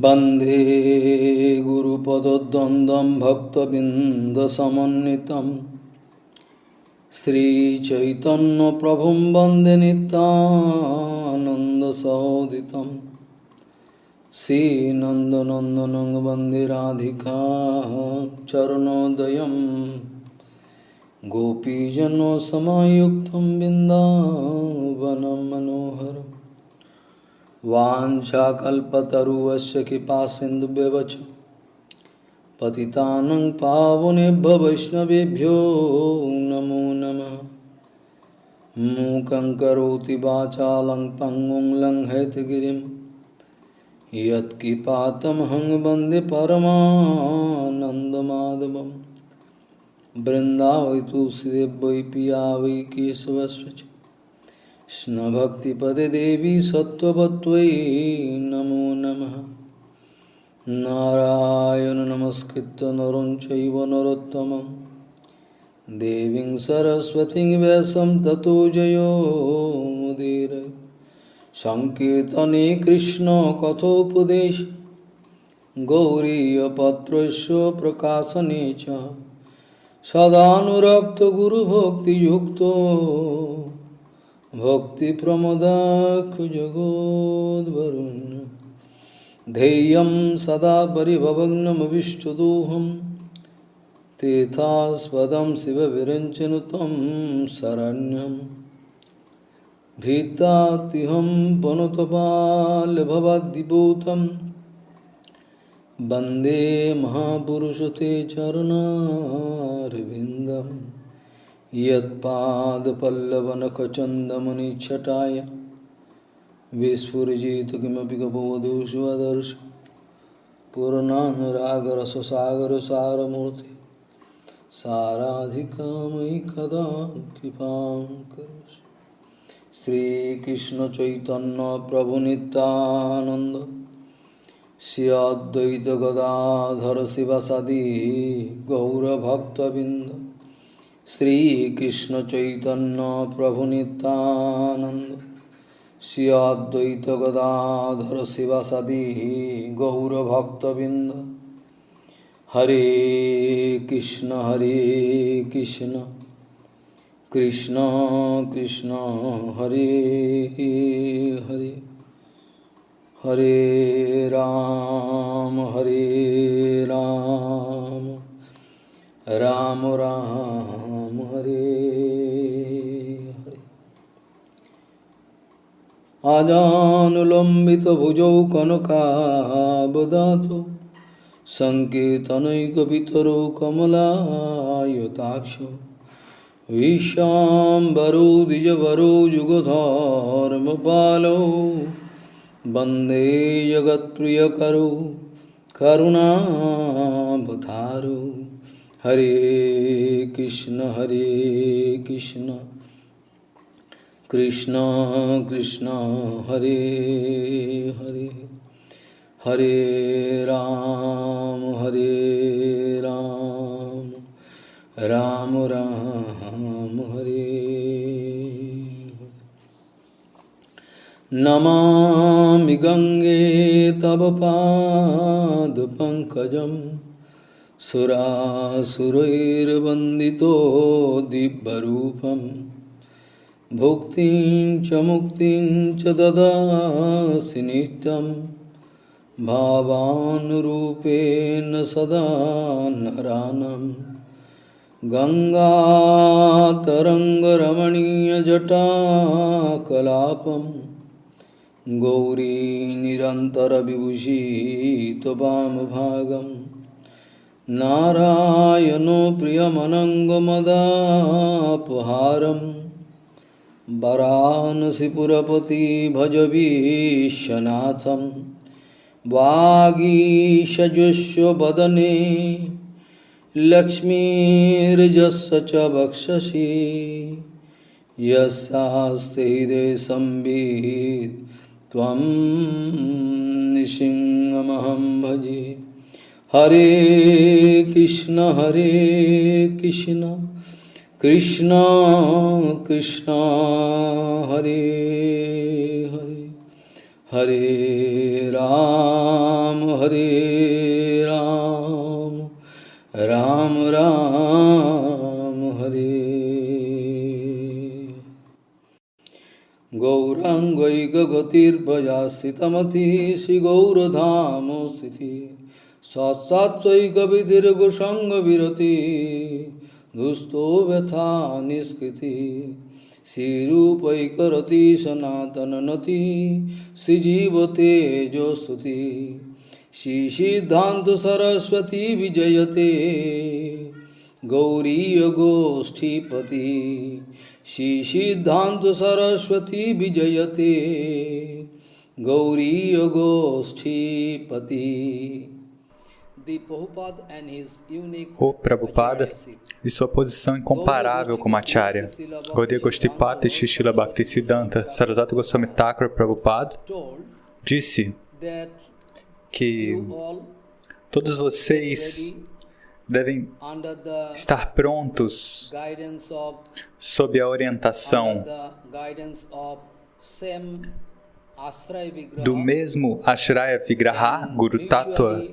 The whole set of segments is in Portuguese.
वन्दे गुरुपदद्वन्द्वं भक्तबिन्दसमन्वितं श्रीचैतन्यप्रभुं वन्दे नित्यानन्दसहोदितं श्रीनन्दनन्दनं वन्दे राधिका चरणोदयं गोपीजनसमायुक्तं बिन्दावनं मनोहरम् वाञ्छाकल्पतरुवस्य कृपासिन्धुभ्यश्च पतितानं पावनेभ्यो वैष्णवेभ्यो नमो नमः। मूकं करोति वाचालं पङ्गुं लङ्घयितगिरिं यत्कृपातमहं वन्दे परमानन्दमाधवं। वृन्दावै तुलसीदेव वै पिया वै केशवस्य च कृष्णभक्तिपदे देवी सत्त्ववत्त्वयि नमो नमः। नारायण नमस्कृत्य नरं चैव नरोत्तमं देवीं सरस्वतीं व्यासं ततो जयो मुदीरये। संकीर्तने कृष्ण कथोपदेश गौरीयपत्रस्य प्रकाशने च सदानुरक्तो गुरुभक्तियुक्तो भक्तिप्रमदाक्षजगोद्वरुण्य ध्येयं सदा परिभवग्नमविष्टदोहं तीर्थास्पदं शिवविरञ्चनुतं शरण्यं भीतातिहं वनुतपाल्भवद्दिपूतं वन्दे महापुरुषते चरणारविन्दम् यत्पादपल्लवनखचन्दमनिच्छटाय विस्फुरिजित किमपि गपवधू स्वदर्श पूर्णानुरागरससागरसारमूर्ति साराधिकामयि कदा कृपां करोषि। श्रीकृष्णचैतन्यप्रभुनित्यानन्द श्री अद्वैत गदाधर शिवसदि गौरभक्तबिंद श्री कृष्ण चैतन्य प्रभु नित्यानंद श्री अद्वैत गदाधर शिवसदि गौरभक्तबिंद। हरे कृष्ण कृष्ण कृष्ण हरे हरे हरे राम राम राम हरे हरे। आजानुलंबित भुजौ कनकावदातो संकेतनैकपितरो कमलायताक्षो विश्वाम्बरो द्विजवरो जुगधर्मपालो वन्दे जगत्प्रियकरो करुणावतारो। हरे कृष्ण कृष्ण कृष्ण हरे हरे हरे राम राम राम हरे। नमामि गंगे तव पादपङ्कजं सुरासुरैर्वन्दितो दिव्यरूपं भुक्तिं च मुक्तिं च ददासि नित्यं भावानुरूपेण सदा नरानं। गंगातरङ्गरमणीयजटाकलापं गौरी निरन्तरविभूषित वामभागं नारायणो प्रियमनङ्गमदापहारं वरानसीपुरपति भज विश्वनाथं। वागीशजुष्व वदने लक्ष्मीर्यस्य च वक्षसि यस्यास्ते हृदये संवित् त्वं नृसिंहमहं भजे। हरे कृष्ण कृष्ण कृष्ण हरे हरे हरे Ram Hare Ram Ram Hare Gaurangaika Gatir Bhajasitamati Shri Gauradhamo Sthiti Satsatsaika Vidir Gosanga Virati Dusto Vetha Niskriti Sirupaika Sanatananati Sijivate Jostuti Shri Siddhanta Saraswati Vijayate Gauriya Goshtipati Shri Siddhanta Saraswati Vijayate Gauriya Goshtipati. O Prabhupada e sua posição incomparável como Acharya. Gaudiya Goshtipati Shri Srila Bhaktisiddhanta Saraswati Goswami Thakur Prabhupada disse que todos vocês devem estar prontos sob a orientação do mesmo Ashraya Vigraha, Guru Tattva,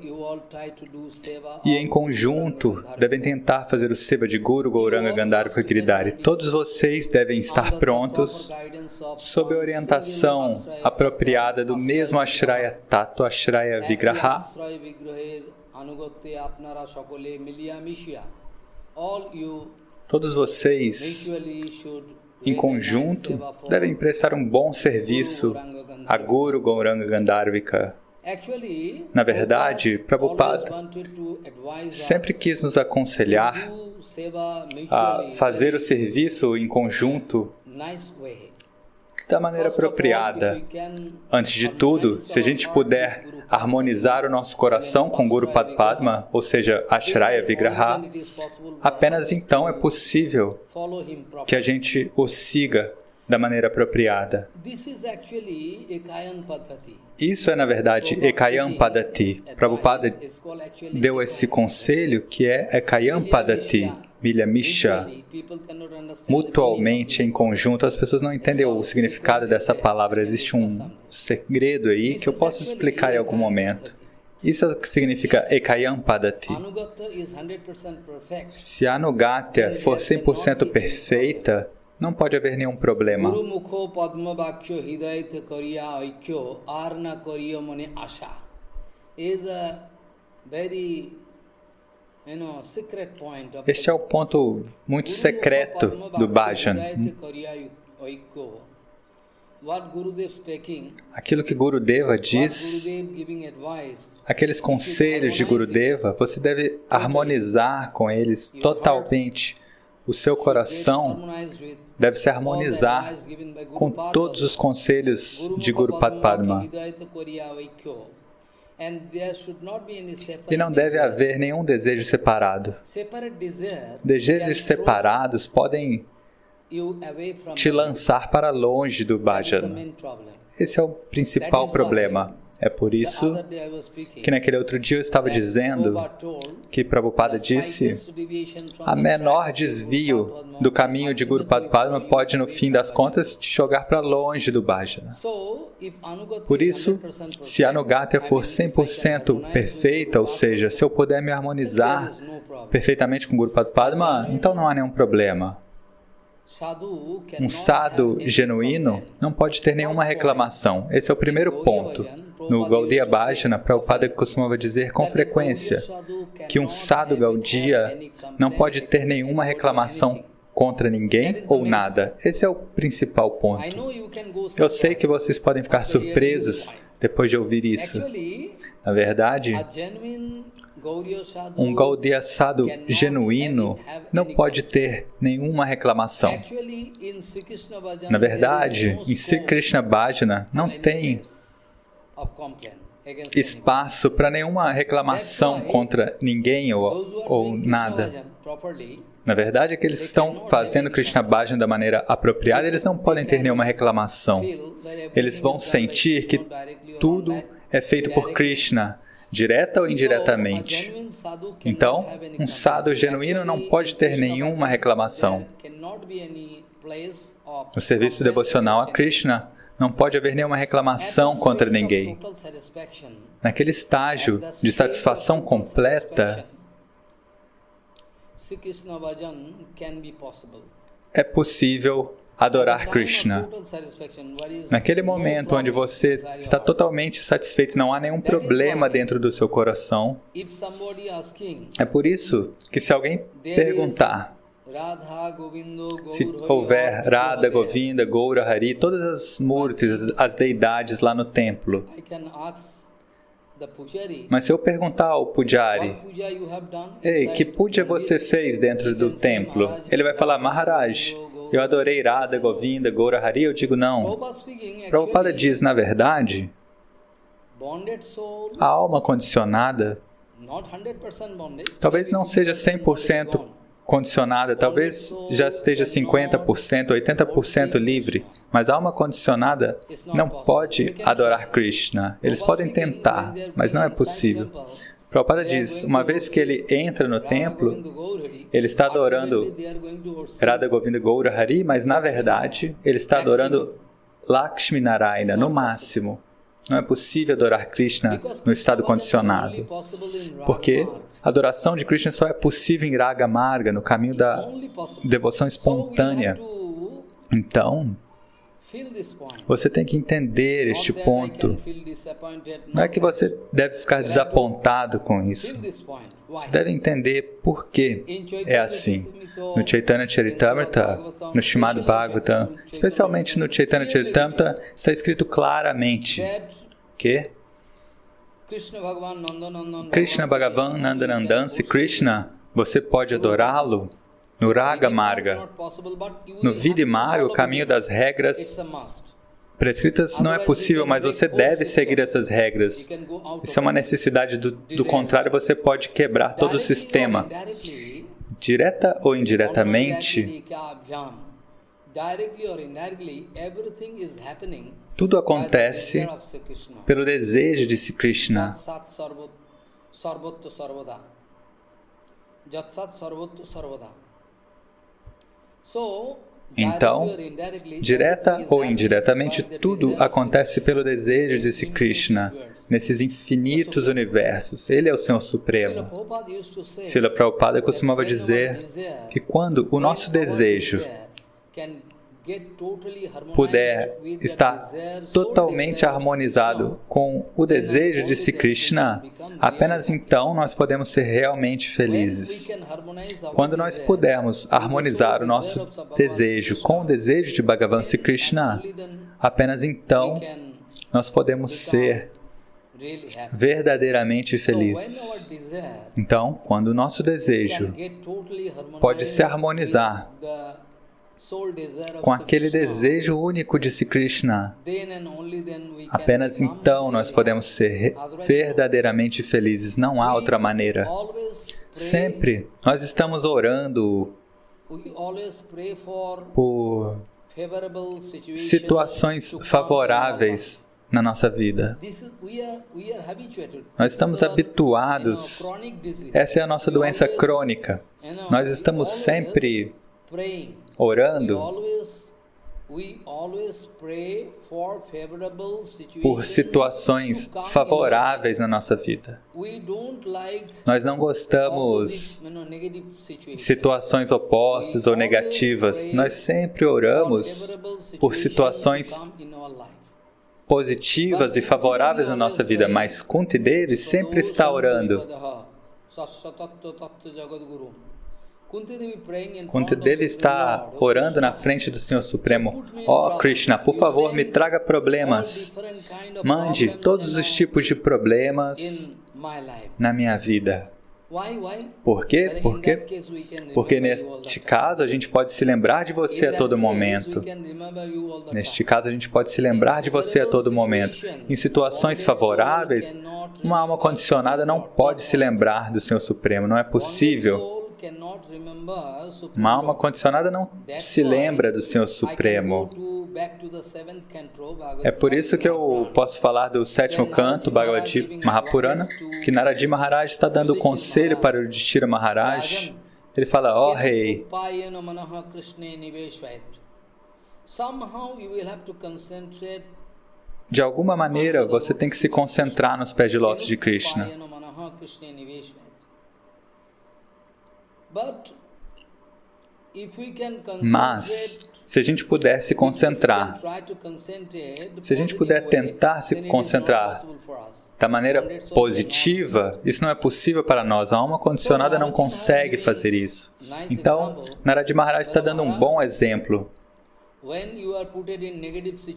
e em conjunto devem tentar fazer o seva de Guru, Gauranga, Gandharva, Giridhari. Todos vocês devem estar prontos sob a orientação apropriada do mesmo Ashraya Tattva, Ashraya Vigraha, todos vocês, em conjunto, devem prestar um bom serviço a Guru, Gauranga, Gandharvika. Na verdade, Prabhupada sempre quis nos aconselhar a fazer o serviço em conjunto da maneira apropriada. Antes de tudo, se a gente puder harmonizar o nosso coração com Guru Padma, ou seja, Ashraya Vigraha, apenas então é possível que a gente o siga da maneira apropriada. Isso é, na verdade, Ekayam Padati. Prabhupada deu esse conselho que é Ekayam Padati, Milyamisha. Mutualmente, em conjunto, as pessoas não entendem o significado dessa palavra. Existe um segredo aí que eu posso explicar em algum momento. Isso é o que significa Ekayam Padati. Se a Anugatya for 100% perfeita, não pode haver nenhum problema. Este é o ponto muito secreto do bhajan. Aquilo que Gurudeva diz, aqueles conselhos de Gurudeva, você deve harmonizar com eles totalmente. O seu coração deve se harmonizar com todos os conselhos de Guru Padma. E não deve haver nenhum desejo separado. Desejos separados podem te lançar para longe do bhajana. Esse é o principal problema. É por isso que naquele outro dia eu estava dizendo que Prabhupada disse: a menor desvio do caminho de Guru Padma pode, no fim das contas, te jogar para longe do bhajana. Por isso, se a Anugatya for 100% perfeita, ou seja, se eu puder me harmonizar perfeitamente com Guru Padma, então não há nenhum problema. Um sadhu genuíno não pode ter nenhuma reclamação. Esse é o primeiro ponto. No Gaudiya Bhajana, Prabhupada costumava dizer com frequência que um sadhu Gaudiya não pode ter nenhuma reclamação contra ninguém ou nada. Esse é o principal ponto. Eu sei que vocês podem ficar surpresos depois de ouvir isso. Na verdade, um Gaudiya Sadhu genuíno não pode ter nenhuma reclamação. Na verdade, em Sri Krishna Bhajana não tem espaço para nenhuma reclamação contra ninguém ou nada. Na verdade, aqueles que estão fazendo Krishna Bhajana da maneira apropriada, eles não podem ter nenhuma reclamação. Eles vão sentir que tudo é feito por Krishna, direta ou indiretamente. Então, um sadhu genuíno não pode ter nenhuma reclamação. No serviço devocional a Krishna, Não pode haver nenhuma reclamação contra ninguém. Naquele estágio de satisfação completa, é possível adorar Krishna. Naquele momento onde você está totalmente satisfeito, não há nenhum problema dentro do seu coração. É por isso que se alguém perguntar se houver Radha, Govinda, Gaura, Hari, todas as murtis, as deidades lá no templo, mas se eu perguntar ao pujari, ei, que puja você fez dentro do templo? Ele vai falar, Maharaj, eu adorei Radha, Govinda, Gaura, Hari. Eu digo, não. Prabhupada diz, na verdade, a alma condicionada, talvez não seja 100% condicionada, talvez já esteja 50%, 80% livre, mas a alma condicionada não pode adorar Krishna. Eles podem tentar, mas não é possível. Prabhupada diz, uma vez que ele entra no templo, ele está adorando Radha, Govinda, Gaura, Hari, mas na verdade ele está adorando Lakshmi Narayana, no máximo. Não é possível adorar Krishna no estado condicionado, porque a adoração de Krishna só é possível em Raga Marga, no caminho da devoção espontânea. Então, você tem que entender este ponto. Não é que você deve ficar desapontado com isso. Você deve entender por que é assim. No Chaitanya Charitamrita, no Srimad Bhagavatam, especialmente no Chaitanya Charitamrita, está escrito claramente que Krishna Bhagavan Nandanandan, se Krishna, você pode adorá-lo no Raga Marga. No Vidya Marga, o caminho das regras prescritas não é possível, mas você deve seguir essas regras. Isso é uma necessidade, do contrário, você pode quebrar todo o sistema. Direta ou indiretamente, tudo acontece pelo desejo de Sri Krishna. Então, direta ou indiretamente, tudo acontece pelo desejo de Sri Krishna, nesses infinitos universos. Ele é o Senhor Supremo. Srila Prabhupada costumava dizer que quando o nosso desejo puder estar totalmente harmonizado com o desejo de Sri Krishna, apenas então nós podemos ser realmente felizes. Quando nós pudermos harmonizar o nosso desejo com o desejo de Bhagavan Sri Krishna, apenas então nós podemos ser verdadeiramente felizes. Então, quando o nosso desejo pode se harmonizar com aquele desejo único de Sri Krishna, apenas então nós podemos ser verdadeiramente felizes. Não há outra maneira. Sempre nós estamos orando por situações favoráveis na nossa vida. Nós estamos habituados. Essa é a nossa doença crônica. Nós estamos sempre orando por situações favoráveis na nossa vida. Nós não gostamos de situações opostas ou negativas. Nós sempre oramos por situações positivas e favoráveis na nossa vida, mas Kunti Devi sempre está orando. Kunti Devi está orando na frente do Senhor Supremo. Ó Krishna, por favor, me traga problemas. Mande todos os tipos de problemas na minha vida. Por quê? Porque neste caso a gente pode se lembrar de você a todo momento. Neste caso a gente pode se lembrar de você a todo momento. Em situações favoráveis, uma alma condicionada não pode se lembrar do Senhor Supremo. Não é possível. Uma alma condicionada não se lembra do Senhor Supremo. É por isso que eu posso falar do sétimo canto, Bhagavad Gita Mahapurana, que Naradi Maharaj está dando conselho para o Yudhishthira Maharaj. Ele fala, ó rei, De alguma maneira, você tem que se concentrar nos pés de lótus de Krishna. Mas, se a gente puder se concentrar, se a gente puder tentar se concentrar da maneira positiva, isso não é possível para nós. A alma condicionada não consegue fazer isso. Então, Narad Maharaj está dando um bom exemplo.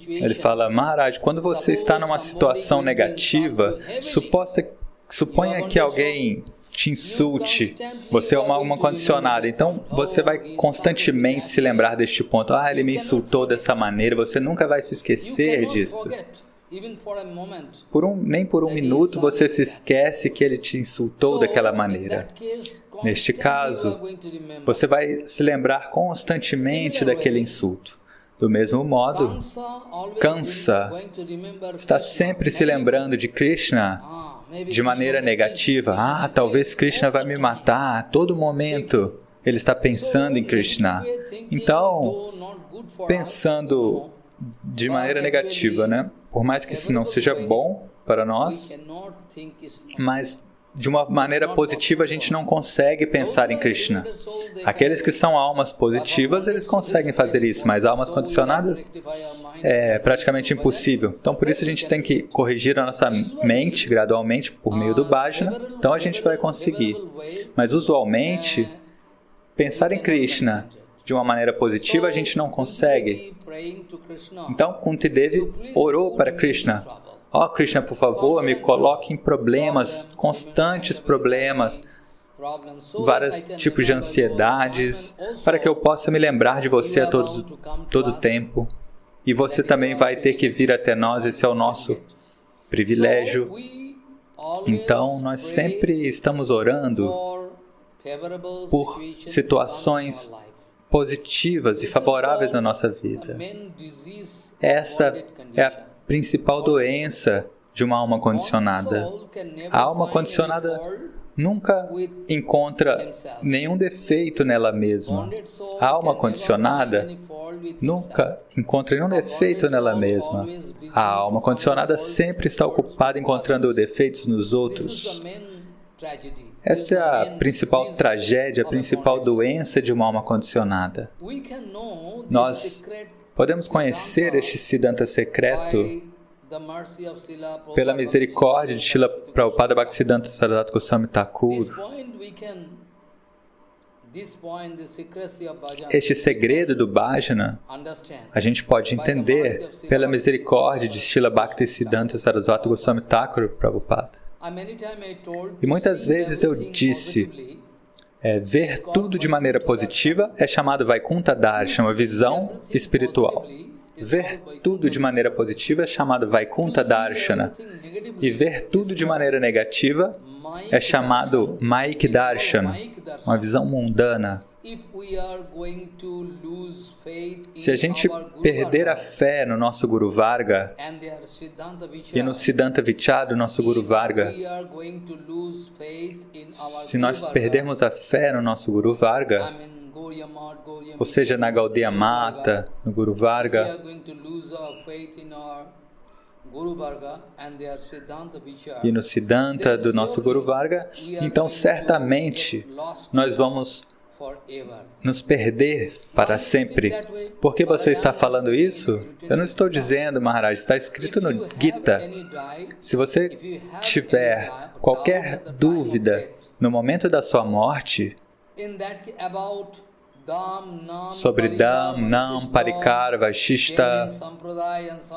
Ele fala, Maharaj, quando você está numa situação negativa, suponha que alguém te insulte, você é uma alma condicionada, então você vai constantemente se lembrar deste ponto. Ele me insultou dessa maneira, você nunca vai se esquecer disso. Nem por um minuto você se esquece que ele te insultou daquela maneira. Neste caso, você vai se lembrar constantemente daquele insulto. Do mesmo modo, Kansa está sempre se lembrando de Krishna de maneira negativa. Talvez Krishna vai me matar a todo momento. Ele está pensando em Krishna. Então, pensando de maneira negativa, né? Por mais que isso não seja bom para nós, mas de uma maneira positiva a gente não consegue pensar em Krishna. Aqueles que são almas positivas, eles conseguem fazer isso, mas almas condicionadas é praticamente impossível. Então, por isso a gente tem que corrigir a nossa mente gradualmente por meio do bhajana. Então, a gente vai conseguir. Mas, usualmente, pensar em Krishna de uma maneira positiva, a gente não consegue. Então, Kunti-Devi orou para Krishna. Krishna, por favor, me coloque em problemas, constantes problemas, vários tipos de ansiedades, para que eu possa me lembrar de você a todo tempo. E você também vai ter que vir até nós, esse é o nosso privilégio. Então, nós sempre estamos orando por situações positivas e favoráveis na nossa vida. Essa é a principal doença de uma alma condicionada. A alma condicionada nunca encontra nenhum defeito nela mesma. A alma condicionada nunca encontra nenhum defeito nela mesma. A alma condicionada sempre está ocupada encontrando defeitos nos outros. Esta é a principal tragédia, a principal doença de uma alma condicionada. Nós podemos conhecer este Siddhanta secreto pela misericórdia de Srila Prabhupada Bhaktisiddhanta Saraswati Goswami Thakur. Este segredo do bhajana a gente pode entender pela misericórdia de Srila Bhaktisiddhanta Saraswati Goswami Thakur Prabhupada. E muitas vezes eu disse, ver tudo de maneira positiva é chamado Vaikuntha Darshana, uma visão espiritual. Ver tudo de maneira positiva é chamado Vaikuntha Darshana. E ver tudo de maneira negativa é chamado Maik Darshana, uma visão mundana. Se a gente perder a fé no nosso Guru Varga e no Siddhanta Vichara do nosso Guru Varga, se nós perdermos a fé no nosso Guru Varga, ou seja, na Gaudiya Mata, no Guru Varga, e no Siddhanta do nosso Guru Varga, então certamente nós vamos nos perder para sempre. Por que você está falando isso? Eu não estou dizendo, Maharaj, está escrito no Gita. Se você tiver qualquer dúvida no momento da sua morte sobre Dham, Nam, Parikara, Vaishishta,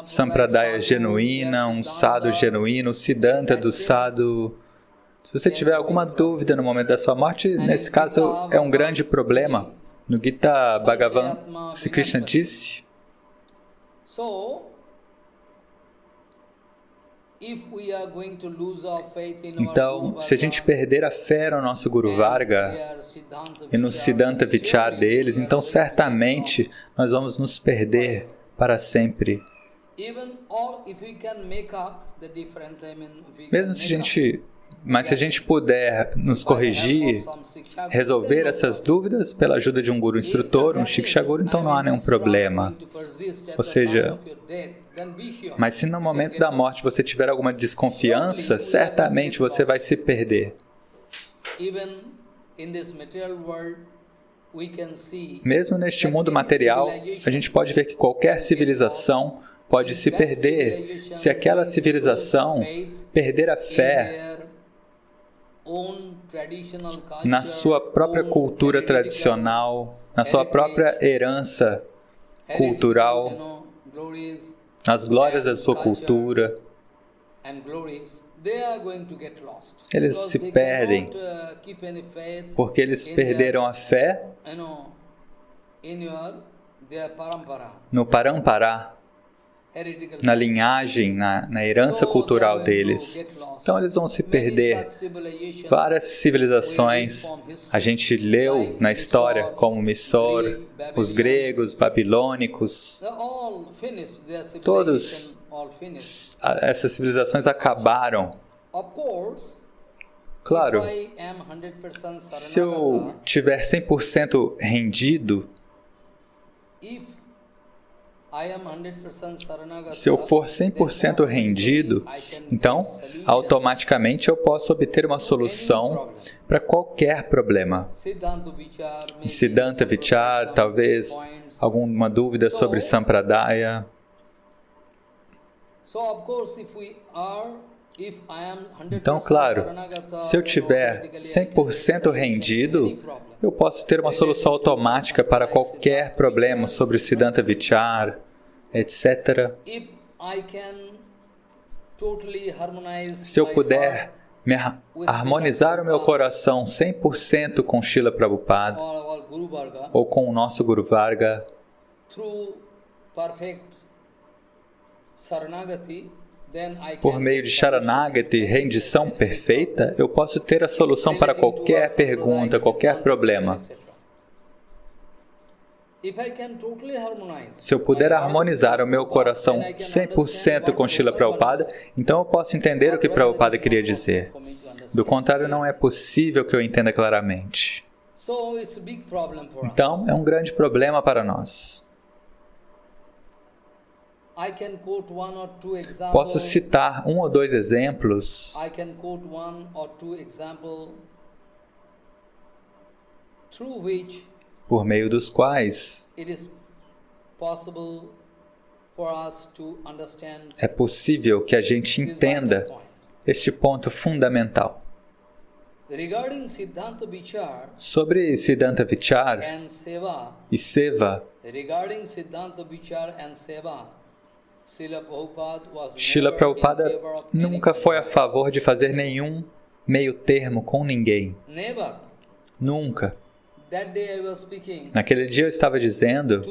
Sampradaya genuína, um sadhu genuíno, Siddhanta do sadhu. Se você tiver alguma dúvida no momento da sua morte, nesse caso é um grande problema. No Gita Bhagavan, Sri Krishna disse, então, se a gente perder a fé no nosso Guru Varga e no Siddhanta Vichara deles, então certamente nós vamos nos perder para sempre. Mesmo se a gente Mas se a gente puder nos corrigir, resolver essas dúvidas pela ajuda de um guru instrutor, um Shiksha Guru, então não há nenhum problema. Ou seja, mas se no momento da morte você tiver alguma desconfiança, certamente você vai se perder. Mesmo neste mundo material, a gente pode ver que qualquer civilização pode se perder se aquela civilização perder a fé na sua própria cultura tradicional, na sua própria herança cultural, nas glórias da sua cultura. Eles se perdem porque eles perderam a fé no parampara, na linhagem, na herança cultural deles. Então eles vão se perder. Várias civilizações, a gente leu na história como Mysore, os gregos, babilônicos, todas essas civilizações acabaram. Claro, se eu tiver 100% rendido, se eu for 100% rendido, então, automaticamente eu posso obter uma solução para qualquer problema. Em Siddhanta Vichar, talvez alguma dúvida sobre Sampradaya. Então, claro, se eu tiver 100% rendido, eu posso ter uma solução automática para qualquer problema sobre Siddhanta Vichar, etc. Se eu puder harmonizar o meu coração 100% com Srila Prabhupada ou com o nosso Guru Varga, por meio de Sharanagati, rendição perfeita, eu posso ter a solução para qualquer pergunta, qualquer problema. Se eu puder harmonizar o meu coração 100% com Srila Prabhupada, então eu posso entender o que Prabhupada queria dizer. Do contrário, não é possível que eu entenda claramente. Então, é um grande problema para nós. Posso citar um ou dois exemplos por meio dos quais é possível que a gente entenda este ponto fundamental. Sobre Siddhanta Vichar e Seva, Srila Prabhupada nunca foi a favor de fazer nenhum meio termo com ninguém. Nunca. Naquele dia eu estava dizendo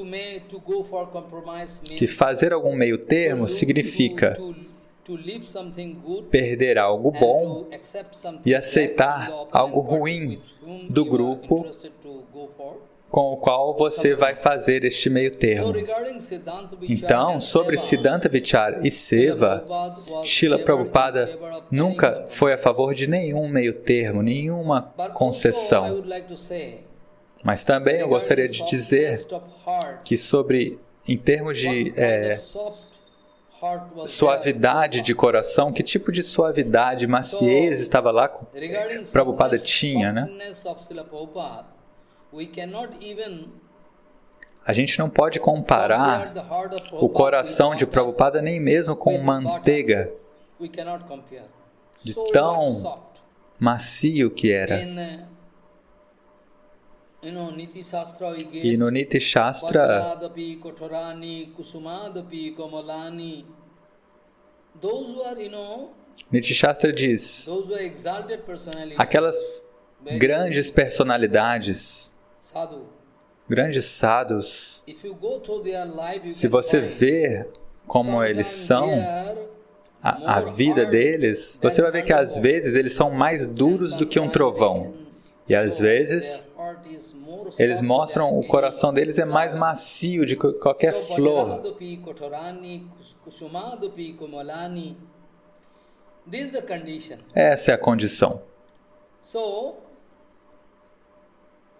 que fazer algum meio termo significa perder algo bom e aceitar algo ruim do grupo com o qual você vai fazer este meio termo. Então, sobre Siddhanta Vichar e Seva, Srila Prabhupada nunca foi a favor de nenhum meio termo, nenhuma concessão. Mas também eu gostaria de dizer que em termos de suavidade de coração, que tipo de suavidade, maciez estava lá que Prabhupada tinha, né? A gente não pode comparar o coração de Prabhupada nem mesmo com manteiga, de tão macio que era. E no Niti Shastra, Niti Shastra diz, aquelas grandes personalidades, grandes sadhus, se você ver como eles são, a vida deles, você vai ver que às vezes eles são mais duros do que um trovão. E às vezes eles mostram o coração deles é mais macio de qualquer flor. This is the condition. Essa é a condição. So,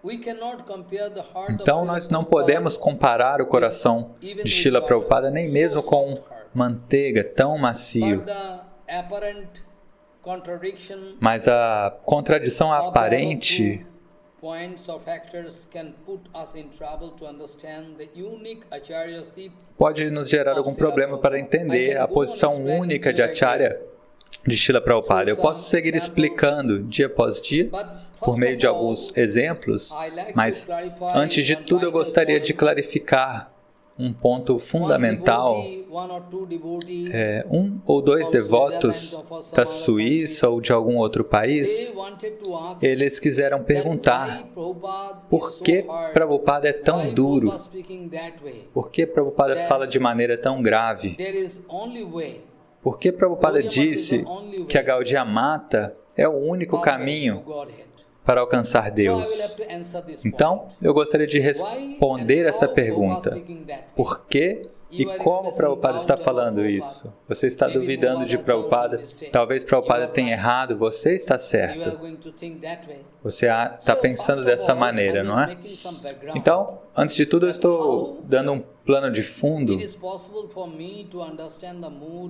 we cannot compare the heart então, of nós Srila não podemos comparar o coração even de with Srila butter, Prabhupada nem mesmo so com soft heart. manteiga tão macio. But the apparent contradiction Mas a contradição of the aparente above points or factors can put us in trouble to understand the unique acharyaship. pode nos gerar algum problema para entender a posição única de Acharya de Srila Prabhupada. Eu posso seguir explicando dia após dia por meio de alguns exemplos, mas antes de tudo eu gostaria de clarificar um ponto fundamental. Um ou dois devotos da Suíça ou de algum outro país, eles quiseram perguntar por que Prabhupada é tão duro, por que Prabhupada fala de maneira tão grave, por que Prabhupada disse que a Gaudiya Mata é o único caminho para alcançar Deus. Então, eu gostaria de responder essa pergunta. Por que e como Prabhupada está falando isso? Você está duvidando de Prabhupada? Talvez Prabhupada tenha errado, você está certo. Você está pensando dessa maneira, não é? Então, antes de tudo, eu estou dando um plano de fundo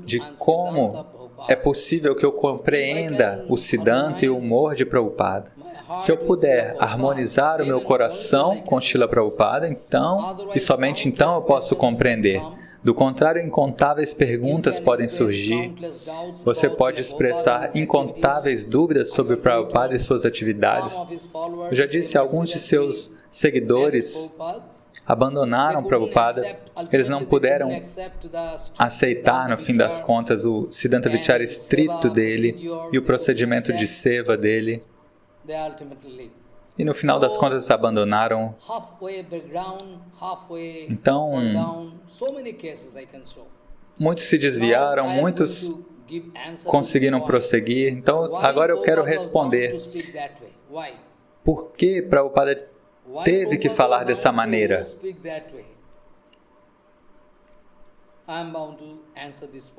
de como é possível que eu compreenda o Siddhanta e o humor de Prabhupada. Se eu puder harmonizar o meu coração com Srila Prabhupada, então, e somente então eu posso compreender. Do contrário, incontáveis perguntas podem surgir. Você pode expressar incontáveis dúvidas sobre Prabhupada e suas atividades. Eu já disse, alguns de seus seguidores abandonaram Prabhupada. Eles não puderam aceitar, no fim das contas, o Siddhanta Vichara estrito dele e o procedimento de seva dele. E no final das contas abandonaram. Então, muitos se desviaram, muitos conseguiram prosseguir. Então, agora eu quero responder. Por que Prabhupada teve que falar dessa maneira?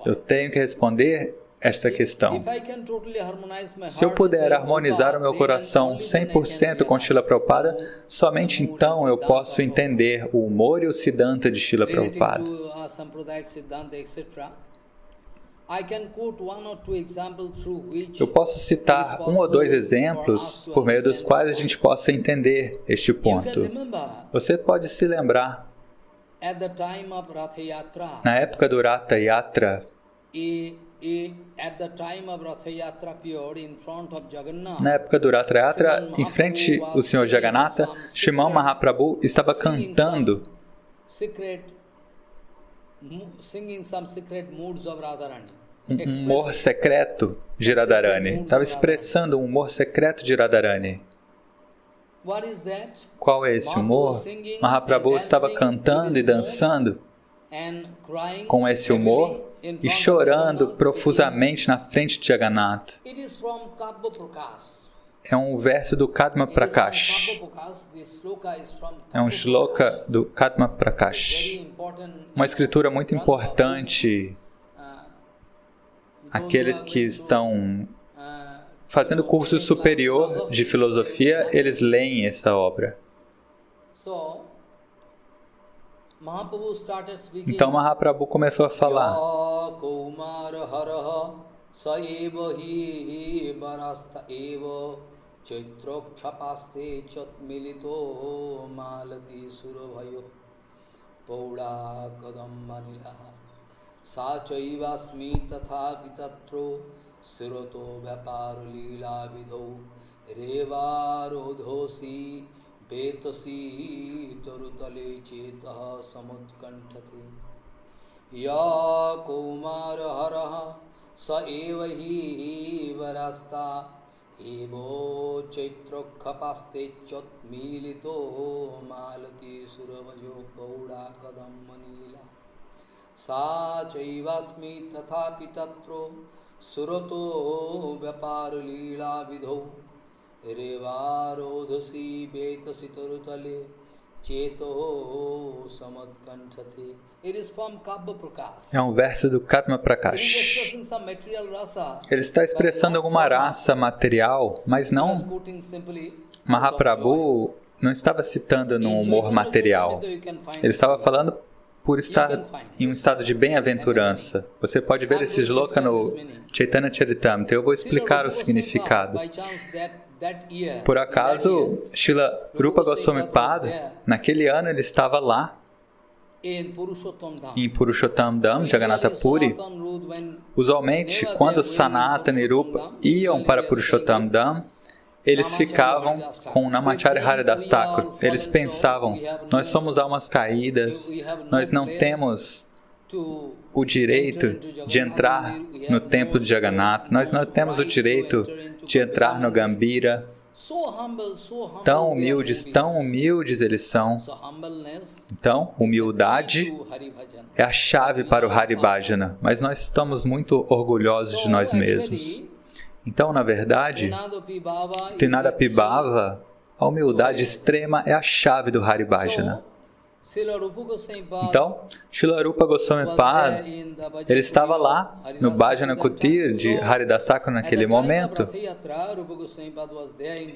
Eu tenho que responder esta questão. Se eu puder harmonizar o meu coração 100% com Srila Prabhupada, somente então eu posso entender o humor e o Siddhanta de Srila Prabhupada. Eu posso citar um ou dois exemplos por meio dos quais a gente possa entender este ponto. Você pode se lembrar, na época do Ratha Yatra, na época do Ratha Yatra, em frente ao Senhor Jagannatha, Srimad Mahaprabhu estava cantando um humor secreto de Radharani. Estava expressando um humor secreto de Radharani. Qual é esse humor? Mahaprabhu estava cantando e dançando com esse humor e chorando profusamente na frente de Jagannatha. É um verso do Kadma Prakash. É um shloka do Kadma Prakash. Uma escritura muito importante. Aqueles que estão fazendo curso superior de filosofia, eles leem essa obra. Então Mahaprabhu começou a falar. Sachayvasmi tathapi tatro siroto vyaparo lila vidho revarodhosi betasi torutale chetaha samutkanthate ya kumar haraha sa evahi varasta evo chaitrokhapaste chot milito malati suravajo gauda kadam manila Sa chaivasmi tathapi tatro surato vyaparo lila vidho revarodhasi betasi tarutale É um verso do Katma Prakash. Ele está expressando alguma raça material, mas não. Mahaprabhu não estava citando no humor material. Ele estava falando por estar em um estado de bem-aventurança. Você pode ver esse shloka no Chaitanya Charitamrita. Eu vou explicar o significado. Por acaso, Srila Rupa Goswami Pada, naquele ano ele estava lá, em Purushottam Dham, Jagannatha Puri. Usualmente, quando Sanatana e Rupa iam para Purushottam Dham, eles ficavam com Namacharya Haridas Thakur. Eles pensavam, nós somos almas caídas, nós não temos o direito de entrar no templo de Jagannatha, nós não temos o direito de entrar no Gambhira. Tão humildes eles são. Então, humildade é a chave para o Hari Bhajana, mas nós estamos muito orgulhosos de nós mesmos. Então, na verdade, Tinadapibhava, a humildade extrema é a chave do Hari Bhajana. Então, Srila Rupa Goswami Pada, ele estava lá no Bhajana Kutir de Haridas Thakur naquele momento.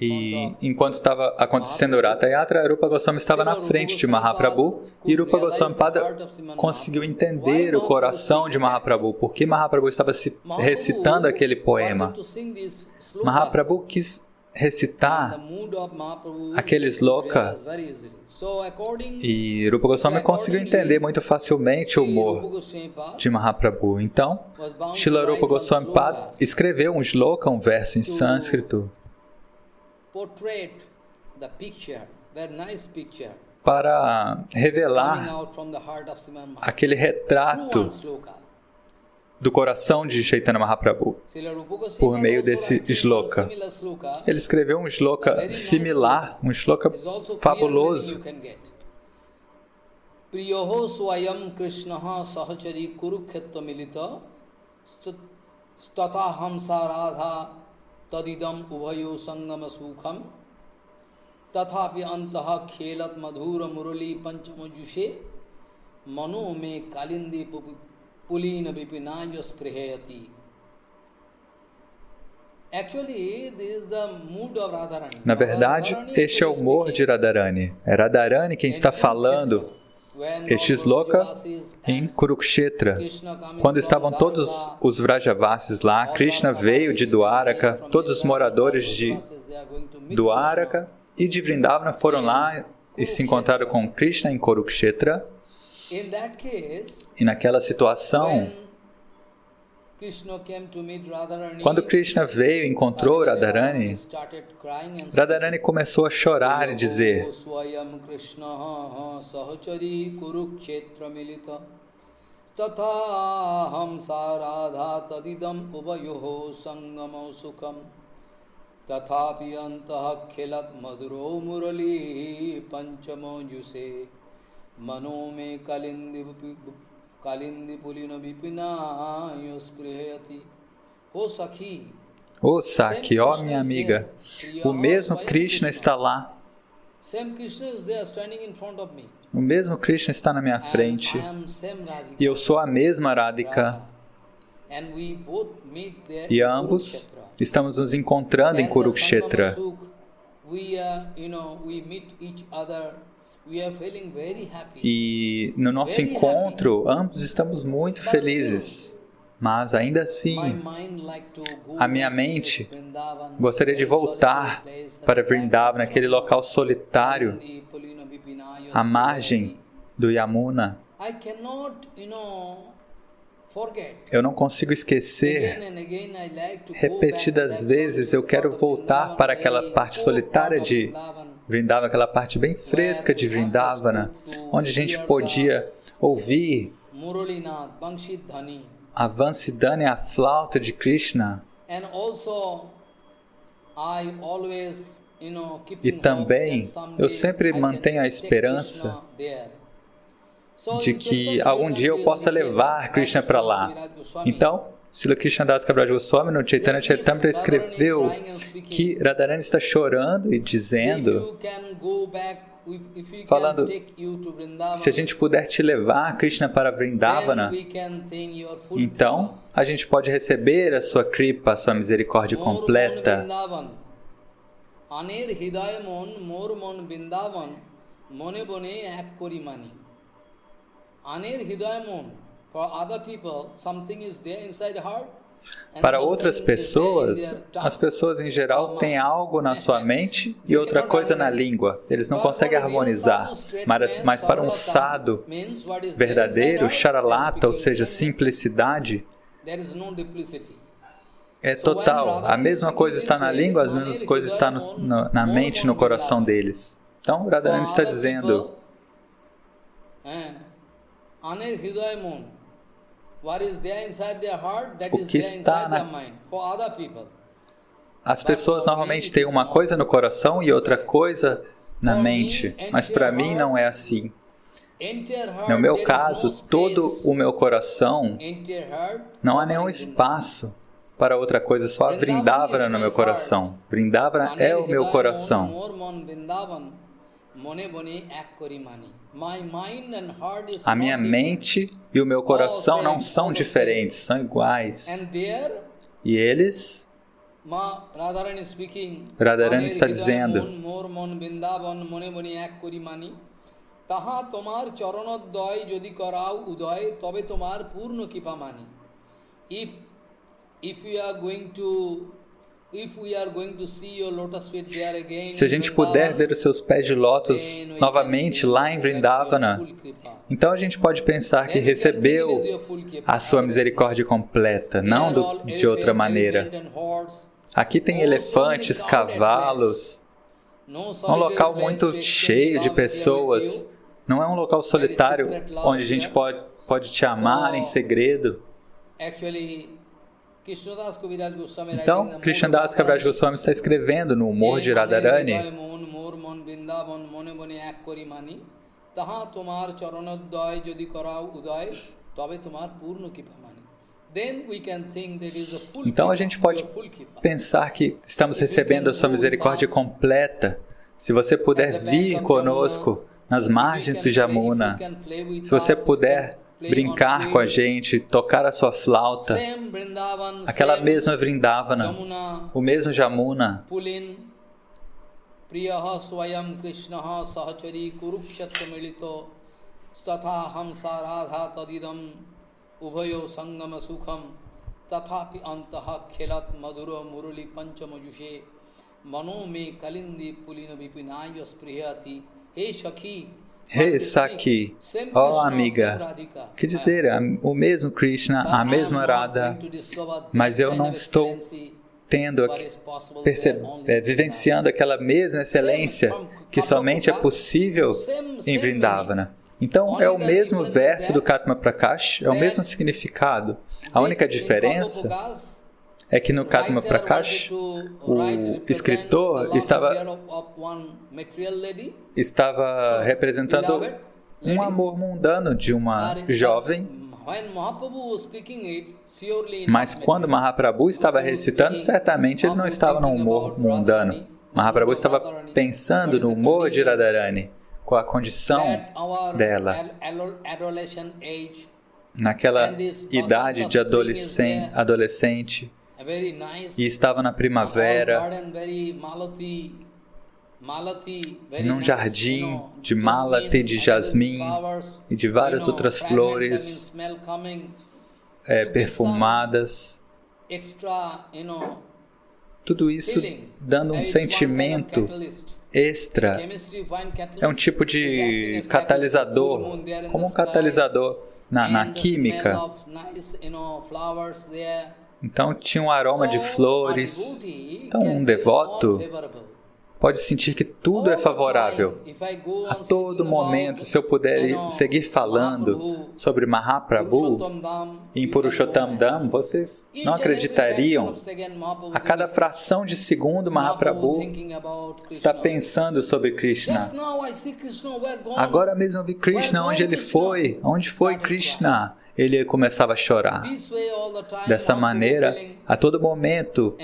E enquanto estava acontecendo o Ratha Yatra, Rupa Goswami estava na frente de Mahaprabhu e Rupa Goswami Pada conseguiu entender o coração de Mahaprabhu, porque Mahaprabhu estava recitando aquele poema. Mahaprabhu quis recitar aquele sloka e Rupa Goswami conseguiu entender muito facilmente o humor de Mahaprabhu. Então, Srila Rupa Goswami Pada escreveu um shloka, um verso em sânscrito, para revelar aquele retrato do coração de Chaitanya Mahaprabhu, por meio desse shloka. Ele escreveu um shloka similar, um shloka fabuloso. Priyoho swayam krishnaha sahachari kurukshetra milita stata hamsa radha tadidam ubhayo sangama sukham tathapi antaha khelat madhura murali panchamajushe mano me kalindi Pulina Vipinaya Sprihayati. Na verdade, este é o humor de Radharani. É Radharani quem está falando este shloka em Kurukshetra. Quando estavam todos os Vrajavasis lá, Krishna veio de Dwaraka, todos os moradores de Dwaraka e de Vrindavana foram lá e se encontraram com Krishna em Kurukshetra. E naquela situação, quando Krishna veio e encontrou Radharani, Radharani começou a chorar e dizer: Mano me kalindi pulina vipinayo sprihayati. Ô Sakhi, ó minha amiga, o mesmo Krishna está lá. O mesmo Krishna está na minha frente. E eu sou a mesma Radhika. E ambos estamos nos encontrando em Kurukshetra. E no nosso encontro, ambos estamos muito felizes. Mas ainda assim, a minha mente gostaria de voltar para Vrindavana, naquele local solitário, à margem do Yamuna. Eu não consigo esquecer. Repetidas vezes eu quero voltar para aquela parte solitária de Vrindavana, aquela parte bem fresca de Vrindavana, onde a gente podia ouvir a Vansidhani, a flauta de Krishna. E também eu sempre mantenho a esperança de que algum dia eu possa levar Krishna para lá. Então, Srila Krishnadas Kaviraj Goswami no Chaitanya Charitamrita escreveu que Radharani está chorando e dizendo, falando, se a gente puder te levar, Krishna, para Vrindavana, então a gente pode receber a sua kripa, a sua misericórdia completa. Para outras pessoas, as pessoas em geral têm algo na sua mente e outra coisa na língua. Eles não conseguem harmonizar. Mas para um sadhu verdadeiro, charalata, ou seja, simplicidade, é total. A mesma coisa está na língua, as mesmas coisas estão na mente e no coração deles. Então, Radharani está dizendo, o que está As pessoas normalmente têm uma coisa no coração e outra coisa na mente, mas para mim não é assim. No meu caso, todo o meu coração, não há nenhum espaço para outra coisa, só há Vrindavana no meu coração. Vrindavana é o meu coração. A minha mente e o meu coração não são diferentes, são iguais. E eles, Radharani está dizendo, se a gente puder ver os seus pés de lótus novamente lá em Vrindavana, então a gente pode pensar que recebeu a sua misericórdia completa, não de outra maneira. Aqui tem elefantes, cavalos, um local muito cheio de pessoas. Não é um local solitário onde a gente pode te amar em segredo. Então, Krishnadas Kaviraj Goswami está escrevendo no humor de Radharani, então a gente pode pensar que estamos recebendo a sua misericórdia completa. Se você puder vir conosco nas margens de Jamuna, se você puder brincar com a gente, tocar a sua flauta, aquela mesma Vrindavana, o mesmo Jamuna, Hey Saki, ó amiga, quer dizer, o mesmo Krishna, a mesma Radha, mas eu não estou vivenciando aquela mesma excelência que somente é possível em Vrindavana. Então, é o mesmo verso do Katma Prakash, é o mesmo significado. A única diferença é que no Katma Prakash, o escritor estava representando um amor mundano de uma jovem, mas quando Mahaprabhu estava recitando, certamente ele não estava num humor mundano. Mahaprabhu estava pensando no humor de Radharani, com a condição dela, naquela idade de adolescente, e estava na primavera, num jardim de malati, de jasmim e de várias outras flores perfumadas. Tudo isso dando um sentimento extra. É um tipo de catalisador, como um catalisador na química. Então tinha um aroma de flores. Então um devoto pode sentir que tudo é favorável. A todo momento, se eu puder seguir falando sobre Mahaprabhu em Purushottam Dham, vocês não acreditariam. A cada fração de segundo, Mahaprabhu está pensando sobre Krishna. Agora mesmo eu vi Krishna, onde ele foi? Onde foi Krishna? ele começava a chorar. Dessa maneira, a todo momento,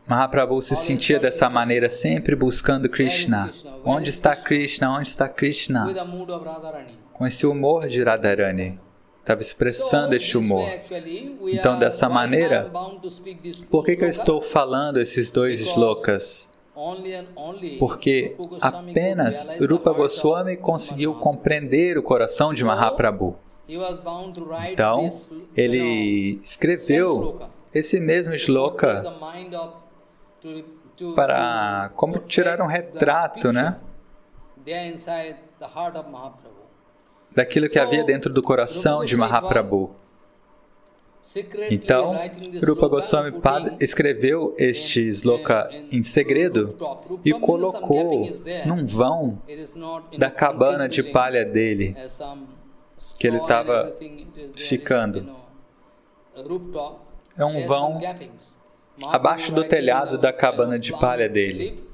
Mahaprabhu se sentia dessa maneira, sempre buscando Krishna. Onde está Krishna? Onde está Krishna? Com esse humor de Radharani. Estava expressando este humor. Então, dessa maneira, por que eu estou falando esses dois shlokas? Porque apenas Rupa Goswami conseguiu compreender o coração de Mahaprabhu. Então, ele escreveu esse mesmo shloka para como tirar um retrato, né, daquilo que havia dentro do coração de Mahaprabhu. Então, Rupa Goswami Pada escreveu este shloka em segredo e colocou num vão da cabana de palha dele, que ele estava ficando. É um vão abaixo do telhado da cabana de palha dele.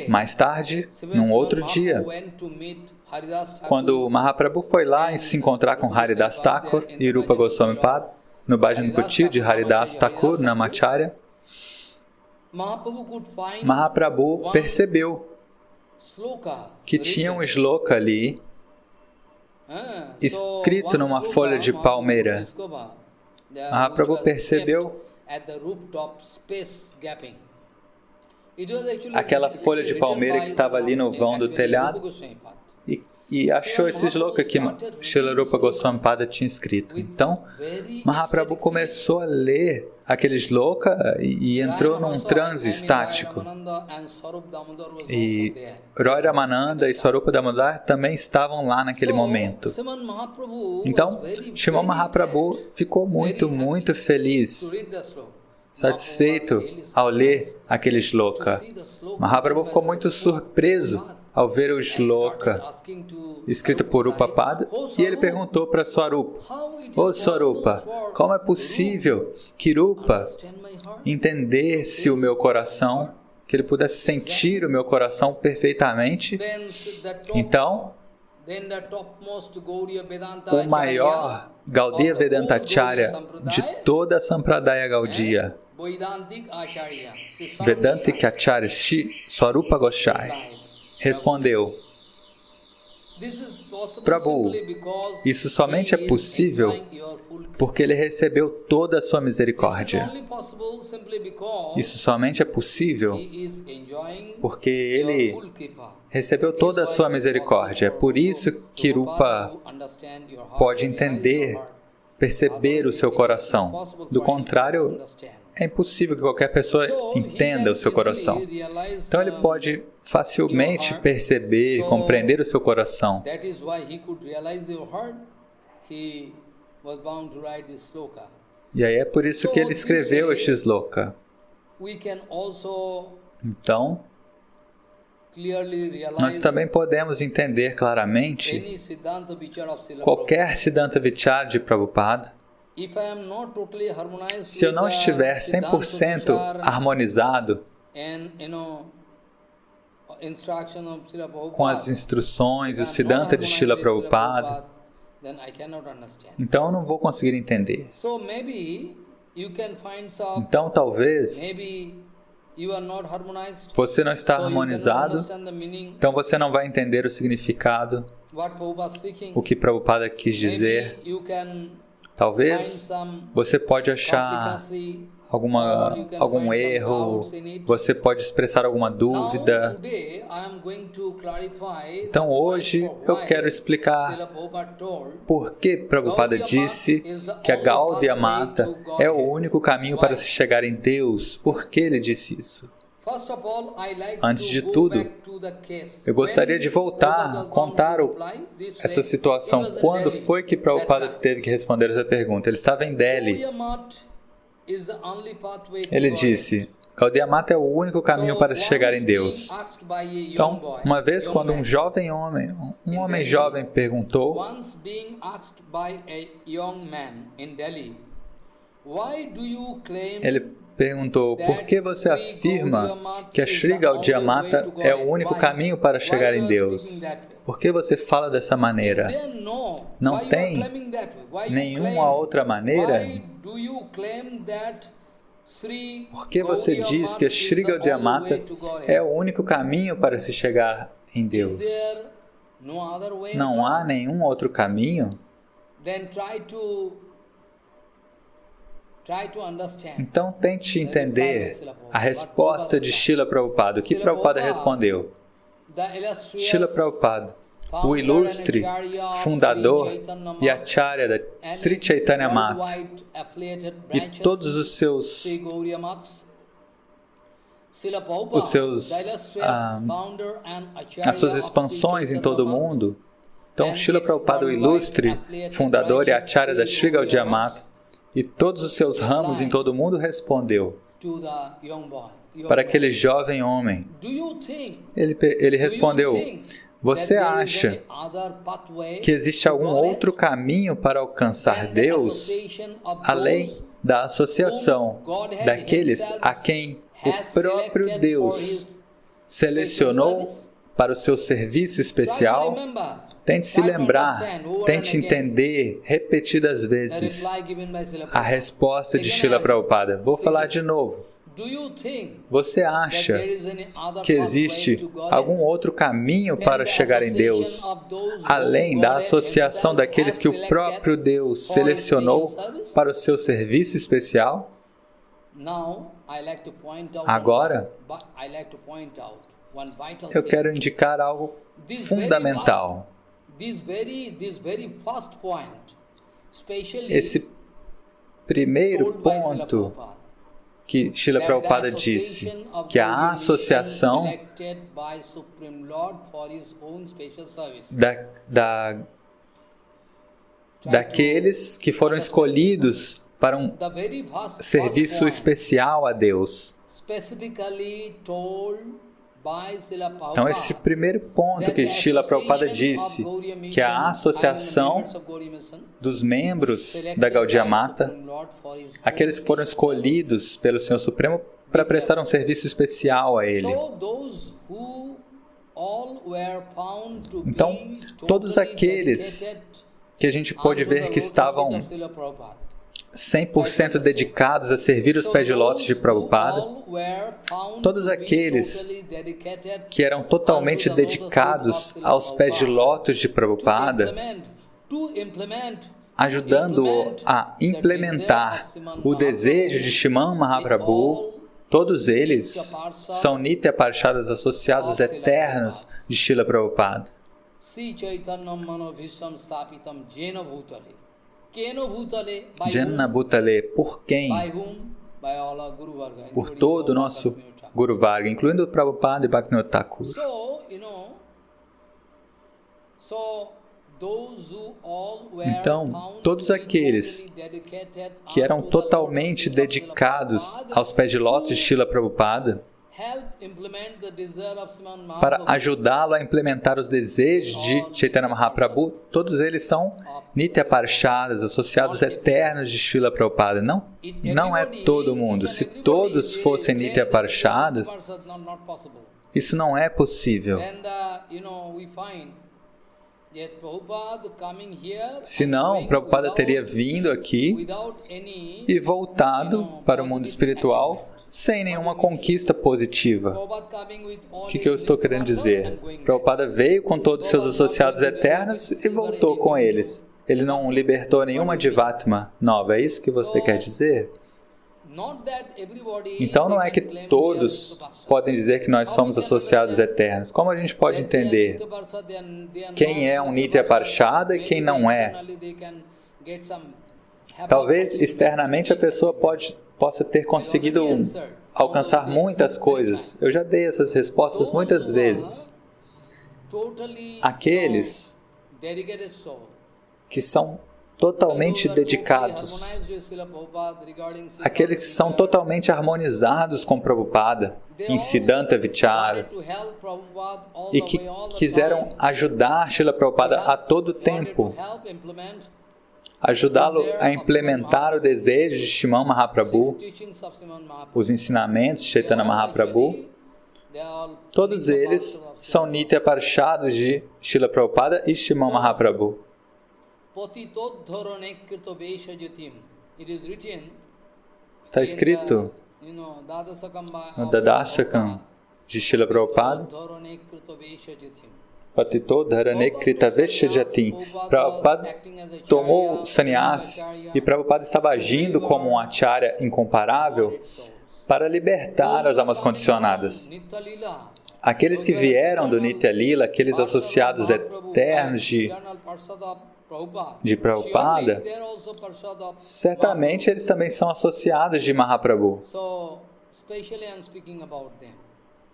Mais tarde, num outro dia, quando Mahaprabhu foi lá se encontrar com Haridas Thakur e Rupa Goswami Pada, no Bhajan Kutir de Haridas Thakur, na Macharya, Mahaprabhu percebeu que tinha um shloka ali, escrito numa folha de palmeira. Mahaprabhu percebeu aquela folha de palmeira que estava ali no vão do telhado e achou esse shloka que Srila Rupa Goswami Pada tinha escrito. Então, Mahaprabhu começou a ler aquele shloka e entrou num transe estático. E Roy Ramananda e Swarupa Damodar também estavam lá naquele momento. Então, Sriman Mahaprabhu ficou muito feliz, satisfeito ao ler aquele shloka. Mahaprabhu ficou muito surpreso ao ver o shloka escrito por Rupa Pada e ele perguntou para Swarupa: "Ô Swarupa, como é possível que Rupa entendesse o meu coração, que ele pudesse sentir o meu coração perfeitamente?" Então, o maior Gaudiya Vedantacharya de toda a Sampradaya Gaudiya, Vedantic Acharya Shri Swarupa Goswami, respondeu: "Prabhu, isso somente é possível porque ele recebeu toda a sua misericórdia. Isso somente é possível porque ele recebeu toda a sua misericórdia. É por isso que Rupa pode entender, perceber o seu coração. Do contrário, é impossível que qualquer pessoa entenda o seu coração. Então ele pode facilmente perceber e compreender o seu coração. E aí é por isso que ele escreveu este shloka. Então, nós também podemos entender claramente qualquer Siddhanta Vichara de Prabhupada. Se eu não estiver 100% harmonizado com as instruções, o Siddhanta de Srila Prabhupada, então eu não vou conseguir entender. Então talvez você não está harmonizado, então você não vai entender o significado, o que Prabhupada quis dizer. Talvez você pode achar algum erro, você pode expressar alguma dúvida. Então hoje eu quero explicar por que Prabhupada disse que a Gaudiya Mata é o único caminho para se chegar em Deus. Por que ele disse isso? Antes de tudo, eu gostaria de voltar a contar essa situação. Quando foi que Prabhupada teve que responder essa pergunta? Ele estava em Delhi. Ele disse: Gaudiya Mata é o único caminho para se chegar em Deus. Então, uma vez quando um homem jovem perguntou: ele perguntou, por que você afirma que a Sri Gaudiya Mata é o único caminho para chegar em Deus? Por que você fala dessa maneira? Não tem nenhuma outra maneira? Por que você diz que Sri Gaudiya Mata é o único caminho para se chegar em Deus? Não há nenhum outro caminho? Então tente entender a resposta de Srila Prabhupada. O que Prabhupada respondeu? Srila Prabhupada, o ilustre fundador e acharya da Sri Chaitanya Mata e todos os seus as suas expansões em todo o mundo. Então, Srila Prabhupada, o ilustre fundador e acharya da Sri Gaudiya Mata e todos os seus ramos em todo o mundo, respondeu para aquele jovem homem. Ele respondeu: você acha que existe algum outro caminho para alcançar Deus além da associação daqueles a quem o próprio Deus selecionou para o seu serviço especial? Tente se lembrar, tente entender repetidas vezes a resposta de Srila Prabhupada. Vou falar de novo. Você acha que existe algum outro caminho para chegar em Deus, além da associação daqueles que o próprio Deus selecionou para o seu serviço especial? Agora, eu quero indicar algo fundamental. Esse primeiro ponto que Srila Prabhupada disse, que a associação daqueles que foram escolhidos para um serviço especial a Deus. Então, esse primeiro ponto que Srila Prabhupada disse, que a associação dos membros da Gaudiya Mata, aqueles que foram escolhidos pelo Senhor Supremo para prestar um serviço especial a Ele. Então, todos aqueles que a gente pôde ver que estavam 100% dedicados a servir os pés de lótus de Prabhupada, todos aqueles que eram totalmente dedicados aos pés de lótus de Prabhupada, ajudando-o a implementar o desejo de Sriman Mahaprabhu, todos eles são Nitya Parshadas associados eternos de Srila Prabhupada. Jena Bhutale, por quem? Por todo o nosso Guru Varga, incluindo o Prabhupada e Bhaktivinoda Thakur. Então, todos aqueles que eram totalmente dedicados aos pés de lótus de Srila Prabhupada, para ajudá-lo a implementar os desejos de Chaitanya Mahaprabhu, todos eles são Nitya Parshadas, associados eternos de Srila Prabhupada. Não é todo mundo. Se todos fossem Nitya Parshadas, isso não é possível. Senão, Prabhupada teria vindo aqui e voltado para o mundo espiritual sem nenhuma conquista positiva. O que eu estou querendo dizer? Prabhupada veio com todos os seus associados eternos e voltou com eles. Ele não libertou nenhuma Jivatma nova. É isso que você quer dizer? Então não é que todos podem dizer que nós somos associados eternos. Como a gente pode entender quem é um Nitya Parshada e quem não é? Talvez externamente a pessoa possa ter conseguido alcançar muitas coisas. Eu já dei essas respostas muitas vezes. Aqueles que são totalmente dedicados, aqueles que são totalmente harmonizados com Prabhupada, em Siddhanta Vichara, e que quiseram ajudar Srila Prabhupada a todo tempo, ajudá-lo a implementar o desejo de Sriman Mahaprabhu, os ensinamentos de Chaitanya Mahaprabhu. Todos eles são Nitya Parshadas de Srila Prabhupada e Srimad Mahaprabhu. Está escrito no Dadasakam de Srila Prabhupada, Patito Dharane Krita Veshajatim. Prabhupada tomou sannyas e Prabhupada estava agindo como um acharya incomparável para libertar as almas condicionadas. Aqueles que vieram do Nitya Lila, aqueles associados eternos de Prabhupada, certamente eles também são associados de Mahaprabhu.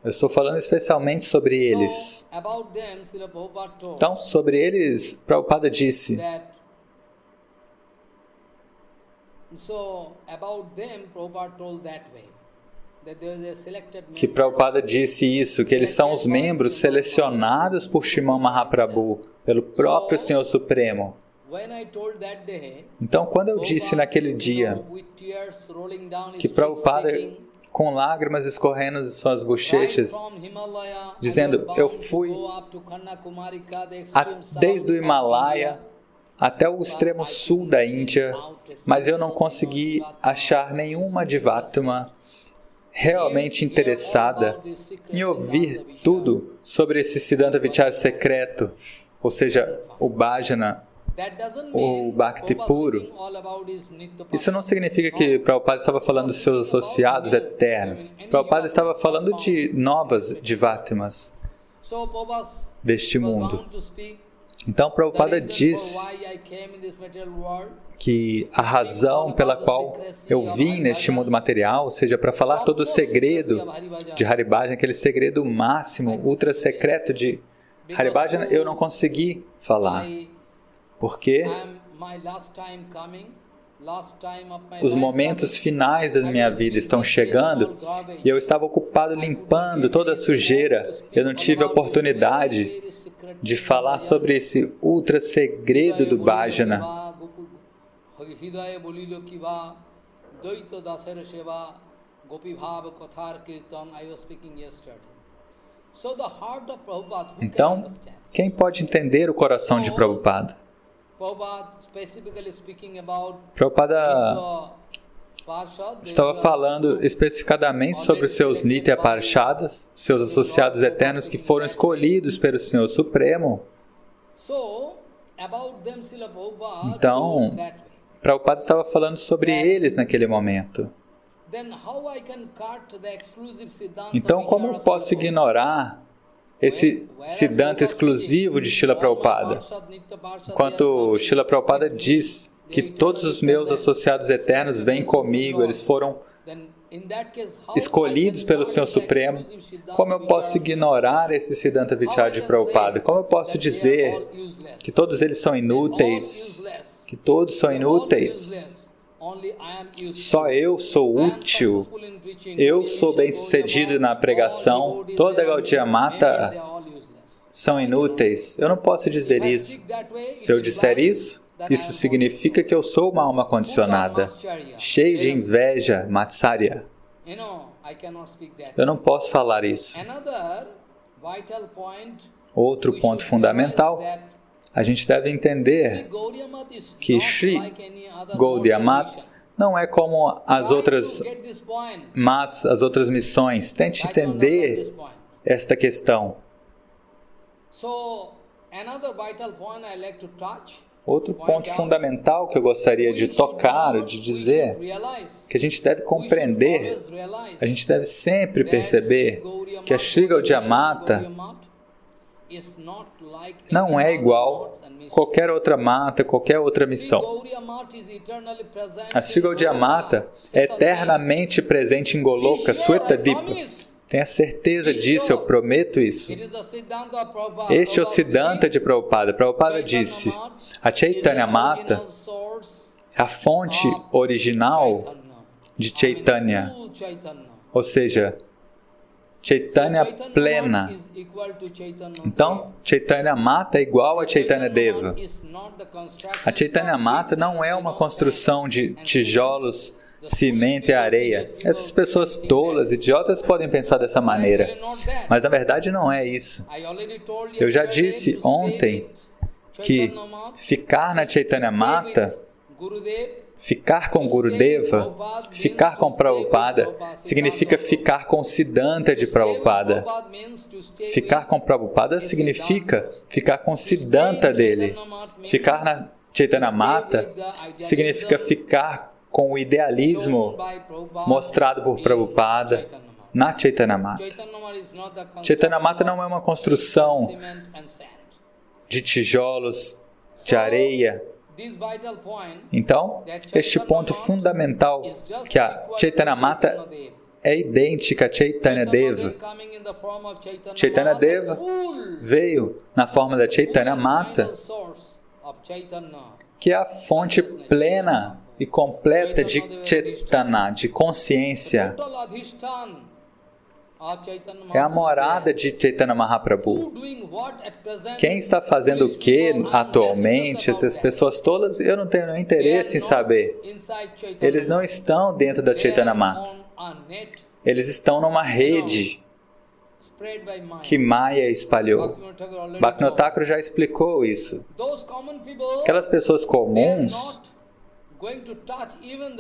Eu estou falando especialmente sobre eles. Então, sobre eles, Prabhupada disse que Prabhupada disse isso, que eles são os membros selecionados por Srimad Mahaprabhu, pelo próprio Senhor Supremo. Então, quando eu disse naquele dia que Prabhupada, com lágrimas escorrendo de suas bochechas, dizendo, eu fui desde o Himalaia até o extremo sul da Índia, mas eu não consegui achar nenhuma Divatma realmente interessada em ouvir tudo sobre esse Siddhanta Vichara secreto, ou seja, o Bhajana, o Bhakti puro. Isso não significa que Prabhupada estava falando dos seus associados eternos. Prabhupada estava falando de novas Divatmas deste mundo. Então Prabhupada diz que a razão pela qual eu vim neste mundo material, ou seja, para falar todo o segredo de Haribhajana, aquele segredo máximo, ultra secreto de Haribhajana, eu não consegui falar. Porque os momentos finais da minha vida estão chegando e eu estava ocupado limpando toda a sujeira. Eu não tive a oportunidade de falar sobre esse ultra segredo do Bhajana. Então, quem pode entender o coração de Prabhupada? Prabhupada estava falando especificadamente sobre os seus Nitya Parshadas, seus associados eternos que foram escolhidos pelo Senhor Supremo. Então, Prabhupada estava falando sobre eles naquele momento. Então, como eu posso ignorar esse Siddhanta exclusivo de Srila Prabhupada? Enquanto Srila Prabhupada diz que todos os meus associados eternos vêm comigo, eles foram escolhidos pelo Senhor Supremo, como eu posso ignorar esse Siddhanta Vichara de Prabhupada? Como eu posso dizer que todos eles são inúteis? Que todos são inúteis? Só eu sou útil, eu sou bem-sucedido na pregação, toda a Gaudiya Mata são inúteis. Eu não posso dizer isso. Se eu disser isso, isso significa que eu sou uma alma condicionada, cheio de inveja, Matsarya. Eu não posso falar isso. Outro ponto fundamental, a gente deve entender que Sri Gaudiya Mata não é como as outras matas, as outras missões. Tente entender esta questão. Outro ponto fundamental que eu gostaria de tocar, de dizer, que a gente deve compreender, a gente deve sempre perceber que a Sri Gaudiya Mata não é igual a qualquer outra mata, qualquer outra missão. A Sri Gaudiya Mata é eternamente presente em Goloka, Swetadeepa. Tenha certeza disso, eu prometo isso. Este é o Siddhanta de Prabhupada. Prabhupada disse, a Chaitanya Mata é a fonte original de Chaitanya, ou seja, Chaitanya plena. Então, Chaitanya Mata é igual a Chaitanya Deva. A Chaitanya Mata não é uma construção de tijolos cimento e areia. Essas pessoas tolas, idiotas, podem pensar dessa maneira. Mas na verdade não é isso. Eu já disse ontem que ficar na Chaitanya Mata, ficar com Gurudeva, ficar com Prabhupada, significa ficar com o Siddhanta de Prabhupada. Ficar com Prabhupada significa ficar com o Siddhanta dele. Ficar na Chaitanya Mata significa ficar com o idealismo mostrado por Prabhupada na Chaitanya Mata. Chaitanya Mata não é uma construção de tijolos, de areia. Então, este ponto fundamental, que a Chaitanya Mata é idêntica a Chaitanya Deva. Chaitanya Deva veio na forma da Chaitanya Mata, que é a fonte plena e completa de Chaitanya, de consciência. É a morada de Chaitanya Mahaprabhu. Quem está fazendo o que atualmente? Essas pessoas todas, eu não tenho nenhum interesse em saber. Eles não estão dentro da Chaitanya Mata. Eles estão numa rede que Maya espalhou. Bhaktivinoda Thakur já explicou isso. Aquelas pessoas comuns,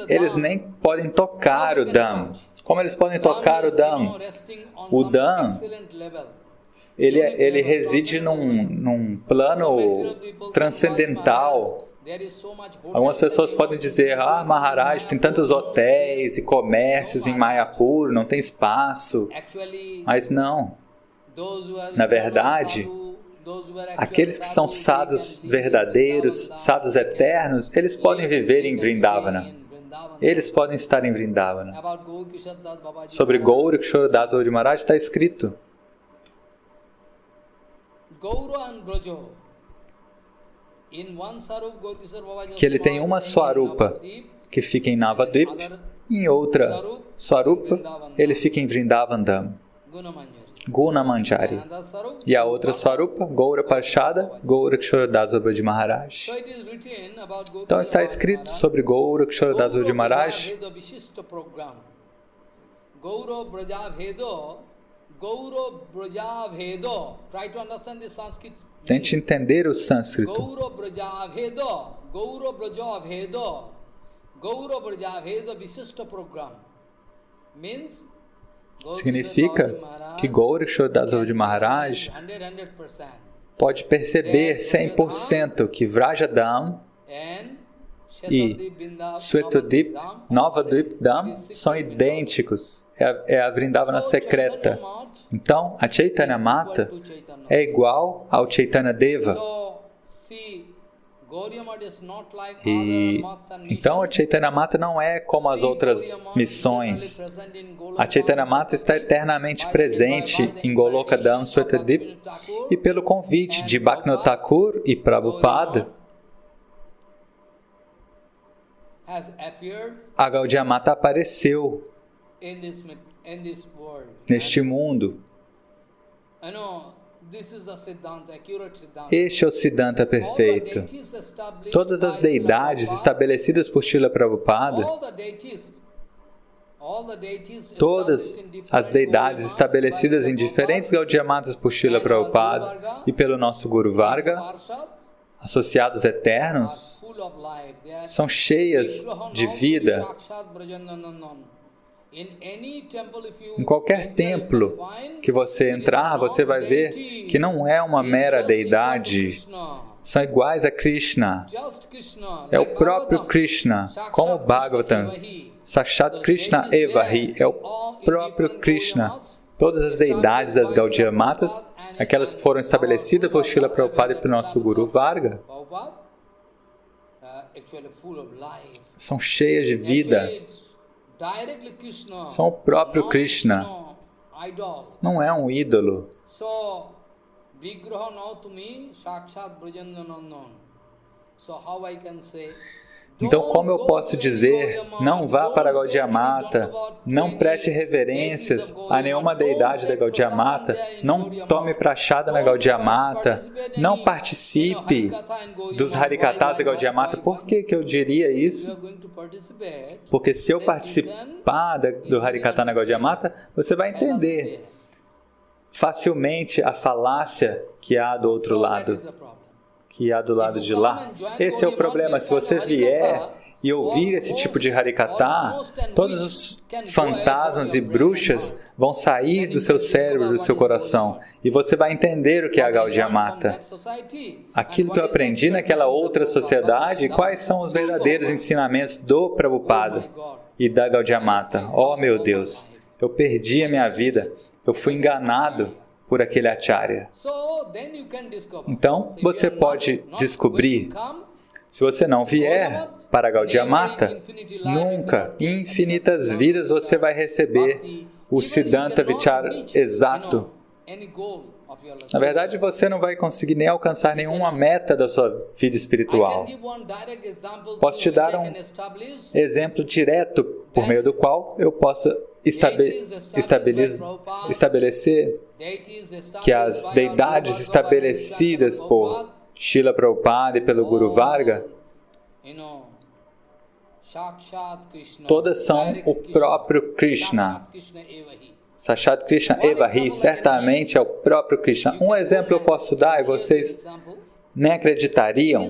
eles nem podem tocar o Dham. Como eles podem tocar o Dham? O Dham, ele reside num plano transcendental. Algumas pessoas podem dizer, Maharaj, tem tantos hotéis e comércios em Mayapur, não tem espaço. Mas não. Na verdade, aqueles que são sadhus verdadeiros, sadhus eternos, eles podem viver em Vrindavana. Eles podem estar em Vrindavana. Sobre Gaura Kishora Das Babaji Maharaj está escrito que ele tem uma Swarupa que fica em Navadvip, e em outra Swarupa ele fica em Vrindavan Guna Manjari. E a outra Swarupa, Gaura Parshada, Gaura Kishora Das Babaji Maharaj. Então está escrito sobre Gaura Kishora Das Babaji Maharaj. Tente entender o sânscrito. Significa que Gaura Kishora Das Babaji Maharaj pode perceber 100% que Vrajadam e Svetadip, Navadvip Dham são idênticos. É a Vrindavana secreta. Então, a Chaitanya Mata é igual ao Chaitanya Deva. Então, a Chaitanya Mata não é como as outras missões. A Chaitanya Mata está eternamente presente em Goloka Dham Svetadip, e pelo convite de Bhaktivinoda Thakur e Prabhupada, a Gaudiya Mata apareceu neste mundo. Este é o Siddhanta perfeito. Todas as deidades estabelecidas por Srila Prabhupada, todas as deidades estabelecidas em diferentes Gaudiya Matas por Srila Prabhupada e pelo nosso Guru Varga, associados eternos, são cheias de vida. Em qualquer templo que você entrar, você vai ver que não é uma mera deidade. São iguais a Krishna. É o próprio Krishna, como o Bhagavatam. Sakshat Krishna Evahi, é o próprio Krishna. Todas as deidades das Gaudiya Matas, aquelas que foram estabelecidas por Srila Prabhupada e pelo nosso Guru Varga, são cheias de vida. São o próprio Krishna. Não é um ídolo. Então, como eu posso dizer, não vá para Gaudiya Mata, não preste reverências a nenhuma deidade da Gaudiya Mata, não tome prachada na Gaudiya Mata, não participe dos Harikathas da Gaudiya Mata. Por que eu diria isso? Porque se eu participar do Harikatha na Gaudiya Mata, você vai entender facilmente a falácia que há do outro lado, que há do lado de lá. Esse é o problema. Se você vier e ouvir esse tipo de Harikatha, todos os fantasmas e bruxas vão sair do seu cérebro, do seu coração, e você vai entender o que é a Gaudiya Mata. Aquilo que eu aprendi naquela outra sociedade, quais são os verdadeiros ensinamentos do Prabhupada e da Gaudiya Mata. Oh, meu Deus, eu perdi a minha vida, eu fui enganado por aquele acharya. Então, você pode descobrir, se você não vier para a Gaudiya Mata, nunca, infinitas vidas, você vai receber o Siddhanta Vichara exato. Na verdade, você não vai conseguir nem alcançar nenhuma meta da sua vida espiritual. Posso te dar um exemplo direto por meio do qual eu possa estabelecer que as deidades estabelecidas por Srila Prabhupada e pelo Guru Varga, todas são o próprio Krishna. Sakshat Krishna Evahi, certamente é o próprio Krishna. Um exemplo eu posso dar e vocês nem acreditariam.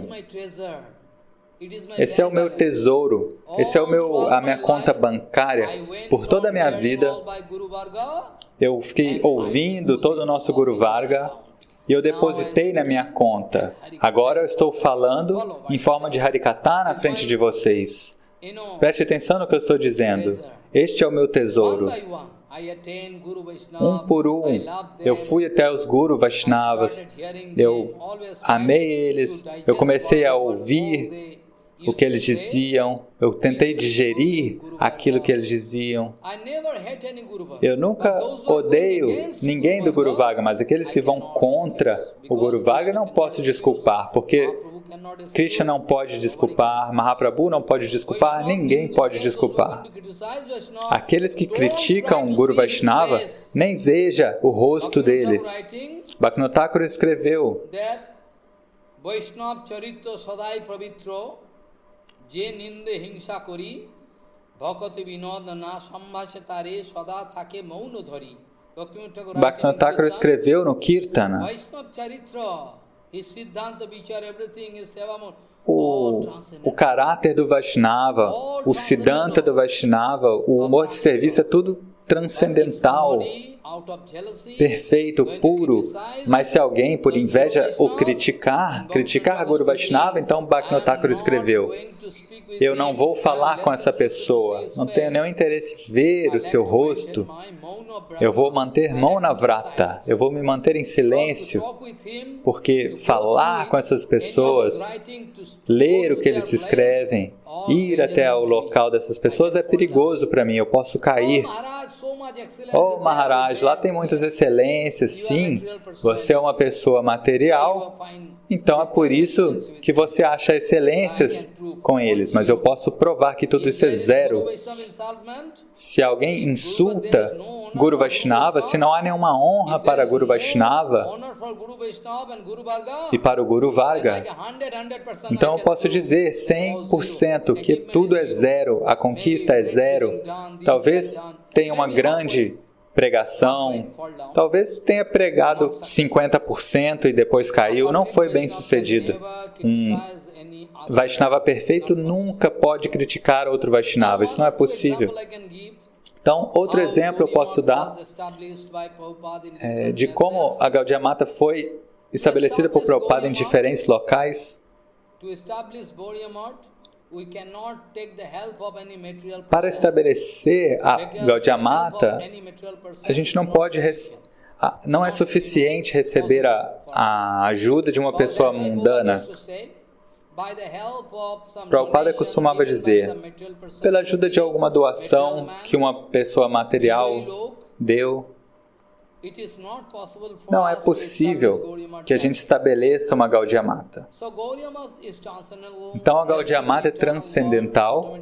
Esse é o meu tesouro, esse é a minha conta bancária. Por toda a minha vida, eu fiquei ouvindo todo o nosso Guru Varga e eu depositei na minha conta. Agora eu estou falando em forma de Harikatha na frente de vocês. Preste atenção no que eu estou dizendo. Este é o meu tesouro. Um por um, eu fui até os Guru Vaishnavas, eu amei eles, eu comecei a ouvir o que eles diziam, eu tentei digerir aquilo que eles diziam. Eu nunca odeio ninguém do Guru Varga, mas aqueles que vão contra o Guru Varga não posso desculpar, porque Krishna não pode desculpar, Mahaprabhu não pode desculpar, ninguém pode desculpar. Aqueles que criticam o Guru Vaishnava, nem veja o rosto deles. Bhaktivinoda Thakur escreveu: Bhaktivinoda Thakur escreveu no Kirtana: o caráter do Vaishnava, o Siddhanta do Vaishnava, o humor de serviço é tudo transcendental, perfeito, puro. Mas se alguém, por inveja, o criticar Guru Vaishnava, então Bhaktivinoda Thakur escreveu: eu não vou falar com essa pessoa, não tenho nenhum interesse em ver o seu rosto, eu vou manter Mauna Vrata, eu vou me manter em silêncio, porque falar com essas pessoas, ler o que eles escrevem, ir até o local dessas pessoas é perigoso para mim, eu posso cair. Oh Maharaj, lá tem muitas excelências, sim, você é uma pessoa material, então é por isso que você acha excelências com eles, mas eu posso provar que tudo isso é zero. Se alguém insulta Guru Vaishnava, se não há nenhuma honra para Guru Vaishnava e para o Guru Varga, então eu posso dizer 100% que tudo é zero, a conquista é zero. Talvez tenha uma grande pregação, talvez tenha pregado 50% e depois caiu, não foi bem sucedido. Um Vaishnava perfeito nunca pode criticar outro Vaishnava, isso não é possível. Então, outro exemplo eu posso dar de como a Gaudiya Mata foi estabelecida por Prabhupada em diferentes locais. Para estabelecer a Gaudiya Mata, a gente não pode, não é suficiente receber a ajuda de uma pessoa mundana. Prabhupada costumava dizer, pela ajuda de alguma doação que uma pessoa material deu, Não é possível que a gente estabeleça uma Gaudiya Mata. Então a Gaudiya Mata é transcendental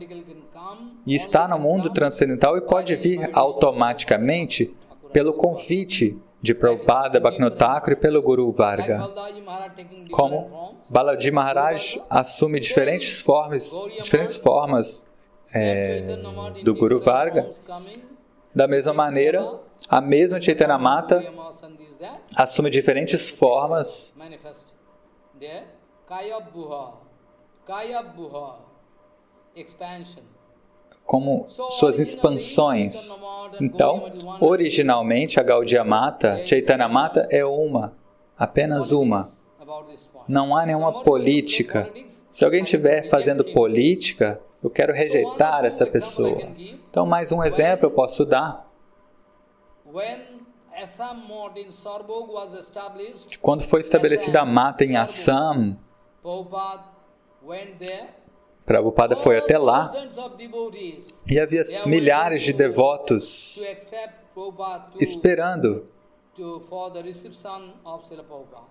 e está no mundo transcendental e pode vir automaticamente pelo convite de Prabhupada, Bhaktivinoda Thakur e pelo Guru Varga. Como Balaji Maharaj assume diferentes formas do Guru Varga, da mesma maneira, a mesma Chaitanya Mata assume diferentes formas como suas expansões. Então, originalmente, a Gaudiya Mata, Chaitanya Mata é uma, apenas uma. Não há nenhuma política. Se alguém estiver fazendo política, eu quero rejeitar essa pessoa. Então, mais um exemplo eu posso dar. Quando foi estabelecida a Mata em Assam, Prabhupada foi até lá e havia milhares de devotos esperando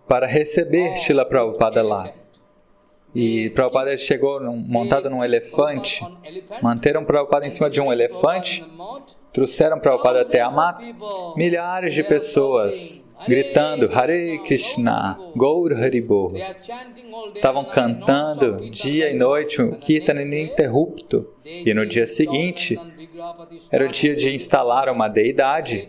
para receber Srila Prabhupada lá. E Prabhupada chegou montado num elefante, manteram Prabhupada em cima de um elefante, trouxeram Prabhupada até a mata, milhares de pessoas gritando Hare Krishna, Gaur Haribol. Estavam cantando dia e noite um Kirtana ininterrupto. E no dia seguinte, era o dia de instalar uma deidade.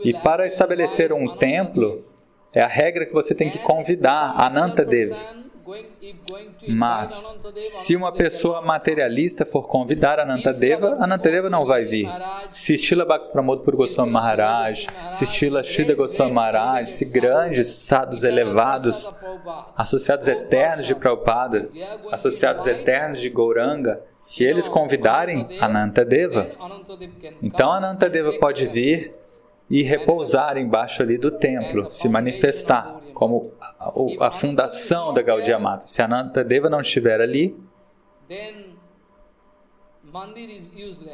E para estabelecer um templo, é a regra que você tem que convidar Anantadev. Mas, se uma pessoa materialista for convidar Anantadeva, Anantadeva não vai vir. Se Srila Bhaktivinoda Puri Goswami Maharaj, se Srila Sridhar Goswami Maharaj, se grandes sadhus elevados, associados eternos de Prabhupada, associados eternos de Gauranga, se eles convidarem Anantadeva, então Anantadeva pode vir e repousar embaixo ali do templo, se manifestar como a fundação da Gaudiya Mata. Se Anantadeva não estiver ali,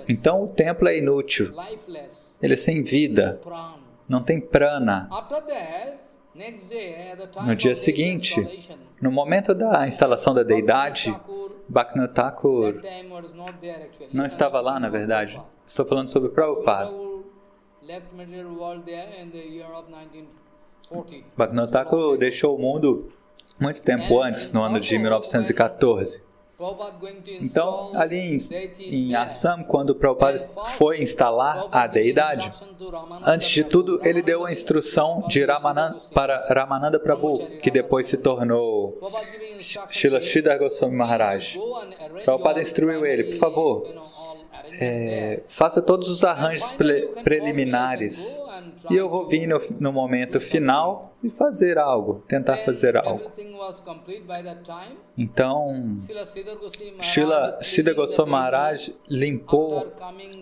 então o templo é inútil. Ele é sem vida, não tem prana. No dia seguinte, no momento da instalação da deidade, Bhaktivinoda Thakur não estava lá, na verdade. Estou falando sobre Prabhupada. Bhaktivinoda Thakur deixou o mundo muito tempo antes, no ano de 1914. Então, ali em Assam, quando Prabhupada foi instalar a deidade, antes de tudo, ele deu a instrução de para Ramananda Prabhu, que depois se tornou Srila Sridhar Goswami Maharaj. Prabhupada instruiu ele, por favor, faça todos os arranjos preliminares e eu vou vir no momento final e fazer algo, tentar fazer algo. Então, Srila Sridhar Goswami Maharaj limpou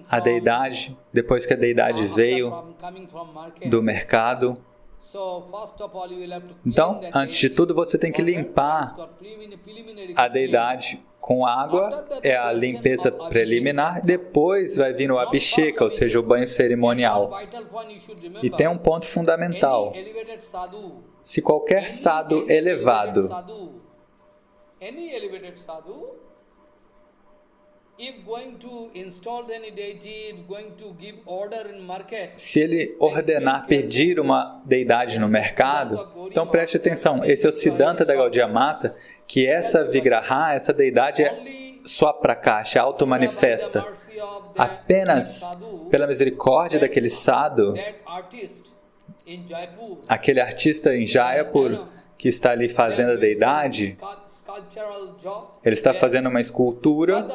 a deidade depois que a deidade veio do mercado. Então, antes de tudo, você tem que limpar a deidade com água, é a limpeza preliminar, depois vai vir o abhisheka, ou seja, o banho cerimonial. E tem um ponto fundamental. Se qualquer sadhu elevado se ele ordenar pedir uma deidade no mercado, então preste atenção, esse é o Siddhanta da Gaudiya Mata, que essa Vigraha, essa deidade é Swaprakasha, auto-manifesta. Apenas pela misericórdia daquele sadhu, aquele artista em Jaipur que está ali fazendo a deidade, ele está fazendo uma escultura,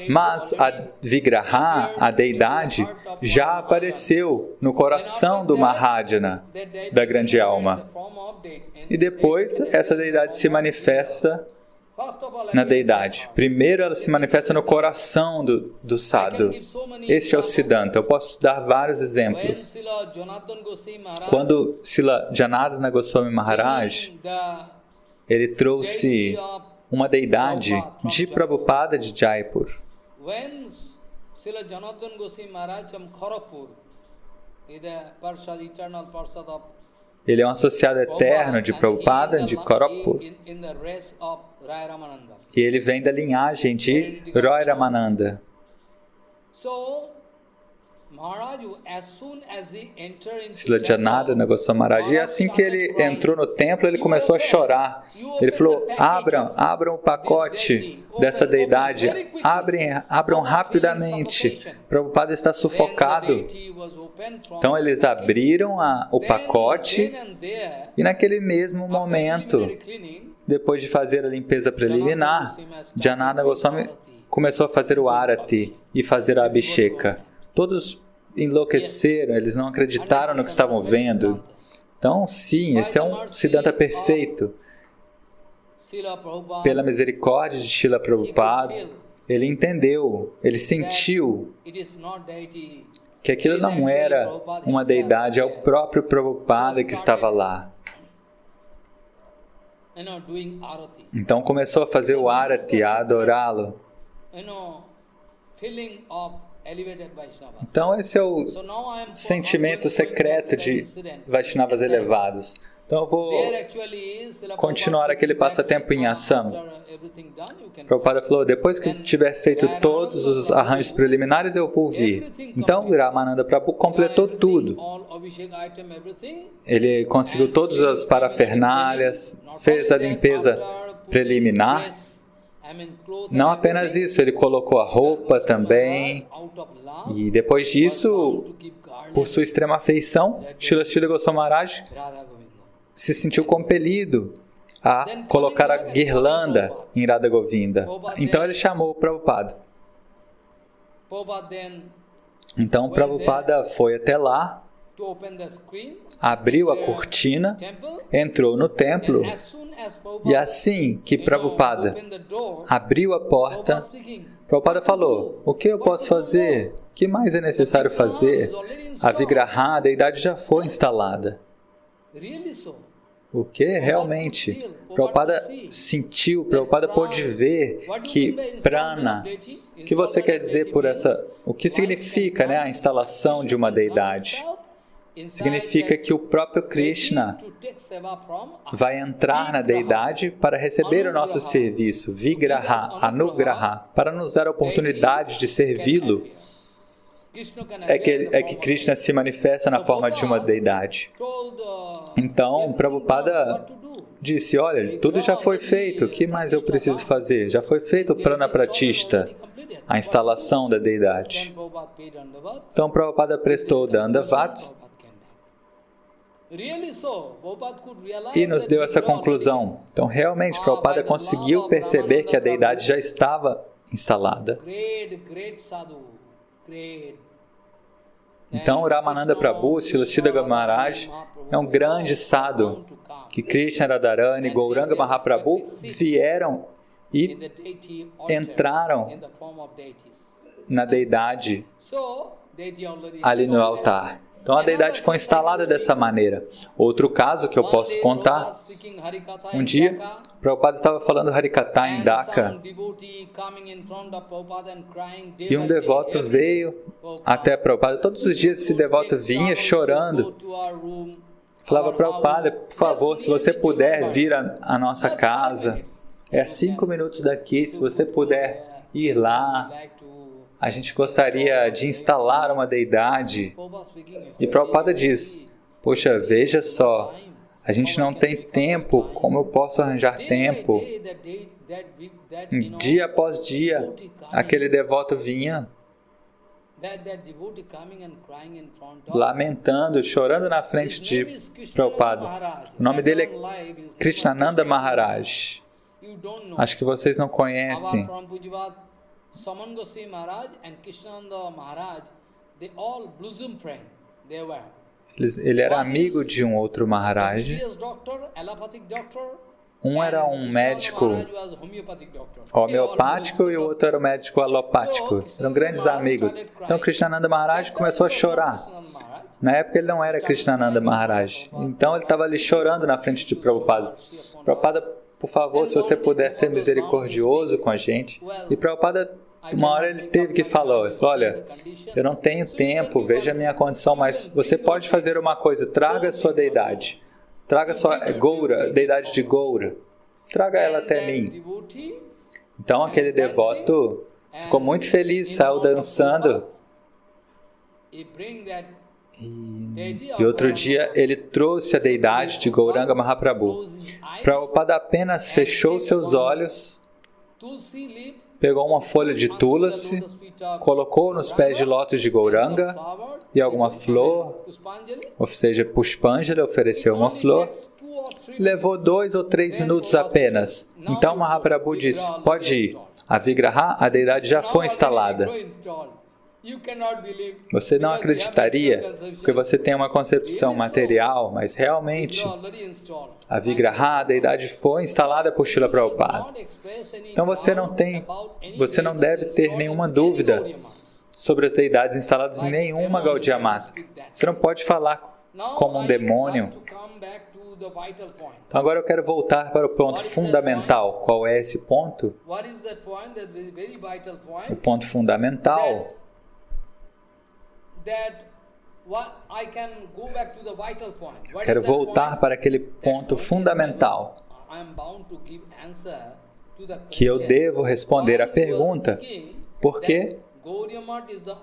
mas a Vigraha, a deidade, já apareceu no coração do Mahajana, da grande alma. E depois, essa deidade se manifesta na deidade. Primeiro, ela se manifesta no coração do sadhu. Esse é o Siddhanta. Eu posso dar vários exemplos. Quando Srila Janardana Goswami Maharaj, ele trouxe uma deidade de Prabhupada de Jaipur. Srila Janardhan Goswami Maharaj from Kharagpur, is the Parshad, eternal Parshad of Ele é um associado eterno de Prabhupada, de Kharagpur. in the race of Rai Ramananda. E ele vem da linhagem de Roy Ramananda. So, Maharaj, as soon as he entered into Srila Janardana Goswami Maharaj. E assim que ele entrou no templo, ele começou a chorar. Ele falou, abram o pacote dessa deidade. Abram rapidamente. Prabhupada está sufocado. Então eles abriram o pacote e naquele mesmo momento, depois de fazer a limpeza preliminar, Janardana Goswami começou a fazer o Arati e fazer a Abhisheka. Todos enlouqueceram, eles não acreditaram no que estavam vendo. Então, sim, esse é um Siddhanta perfeito. Pela misericórdia de Srila Prabhupada, ele entendeu, ele sentiu que aquilo não era uma deidade, é o próprio Prabhupada que estava lá. Então começou a fazer o Arati, a adorá-lo. Então esse é o sentimento secreto de Vaishnavas elevados. Então eu vou continuar aquele passatempo em Assam. Prabhupada falou, depois que tiver feito todos os arranjos preliminares, eu vou vir. Então Ramananda Prabhu completou tudo. Ele conseguiu todas as parafernálias, fez a limpeza preliminar. Não apenas isso, ele colocou a roupa também. E depois disso, por sua extrema afeição, Srila Goswami Maharaj se sentiu compelido a colocar a guirlanda em Radha Govinda. Então ele chamou o Prabhupada. Então o Prabhupada foi até lá, abriu a cortina, entrou no templo, e assim que Prabhupada abriu a porta, Prabhupada falou, o que eu posso fazer? O que mais é necessário fazer? A Vigraha, a deidade já foi instalada. O que? Realmente. Prabhupada sentiu, Prabhupada pôde ver que prana, o que você quer dizer por essa, o que significa, né, a instalação de uma deidade? Significa que o próprio Krishna vai entrar na deidade para receber o nosso serviço, Vigraha, Anugraha, para nos dar a oportunidade de servi-lo. É que Krishna se manifesta na forma de uma deidade. Então, Prabhupada disse, olha, tudo já foi feito, o que mais eu preciso fazer? Já foi feito o Prana Pratishta, a instalação da deidade. Então, Prabhupada prestou Dandavat e nos deu essa conclusão. Então, realmente, Prabhupada conseguiu perceber que a deidade já estava instalada. Então, Ramananda Prabhu, Srila Maharaj, é um grande sadhu que Krishna, Radharani, Gauranga Mahaprabhu vieram e entraram na deidade ali no altar. Então a deidade foi instalada dessa maneira. Outro caso que eu posso contar, um dia, Prabhupada estava falando Harikatha em Dhaka e um devoto veio até Prabhupada. Todos os dias esse devoto vinha chorando. Falava, Prabhupada, por favor, se você puder vir à nossa casa, é 5 minutos daqui, se você puder ir lá, a gente gostaria de instalar uma deidade. E Prabhupada diz, poxa, veja só, a gente não tem tempo, como eu posso arranjar tempo? Dia após dia, aquele devoto vinha lamentando, chorando na frente de Prabhupada. O nome dele é Krishnananda Maharaj. Acho que vocês não conhecem. Saman Goswami Maharaj and Krishnananda Maharaj, they all bosom friend, they were. Ele era amigo de um outro Maharaj. Um era um médico homeopático e o outro era um médico alopático. Eram grandes amigos. Então Krishnananda Maharaj começou a chorar. Na época ele não era Krishnananda Maharaj. Então ele estava ali chorando na frente de Prabhupada. Prabhupada, por favor, se você puder ser misericordioso com a gente. E Prabhupada Uma hora ele teve que falar, olha, eu não tenho tempo, veja a minha condição, mas você pode fazer uma coisa, traga a sua deidade. Traga a sua Goura, deidade de Goura. Traga ela até mim. Então aquele devoto ficou muito feliz, saiu dançando. E outro dia ele trouxe a deidade de Gauranga Mahaprabhu. Prabhupada apenas fechou seus olhos, pegou uma folha de tulasi, colocou nos pés de lótus de Gauranga e alguma flor, ou seja, Pushpanjali, ofereceu uma flor. Levou 2 ou 3 minutos apenas. Então Mahaprabhu disse, pode ir. A Vigraha, a deidade já foi instalada. Você não acreditaria, porque você tem uma concepção material, mas realmente a Vigraha, a deidade foi instalada por Srila Prabhupada. Então você não deve ter nenhuma dúvida sobre as deidades instaladas em nenhuma Gaudiya Mata. Você não pode falar como um demônio. Então agora eu quero voltar para o ponto fundamental. Qual é esse ponto? O ponto fundamental quero voltar para aquele ponto fundamental que eu devo responder à pergunta por que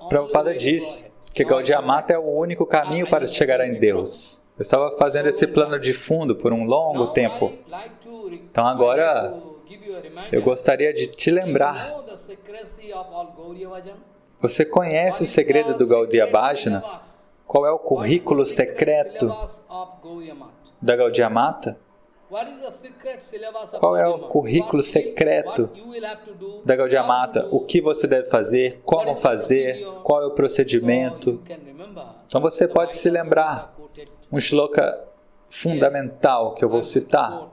Prabhupada diz que Gaudiya Mata é o único caminho para chegar em Deus. Eu estava fazendo esse plano de fundo por um longo tempo. Então agora eu gostaria de te lembrar. Você conhece o segredo do Gaudiya Bhajana? Qual é o currículo secreto da Gaudiya Mata? Qual é o currículo secreto da Gaudiya Mata? O que você deve fazer? Como fazer? Qual é o procedimento? Então você pode se lembrar um shloka fundamental que eu vou citar,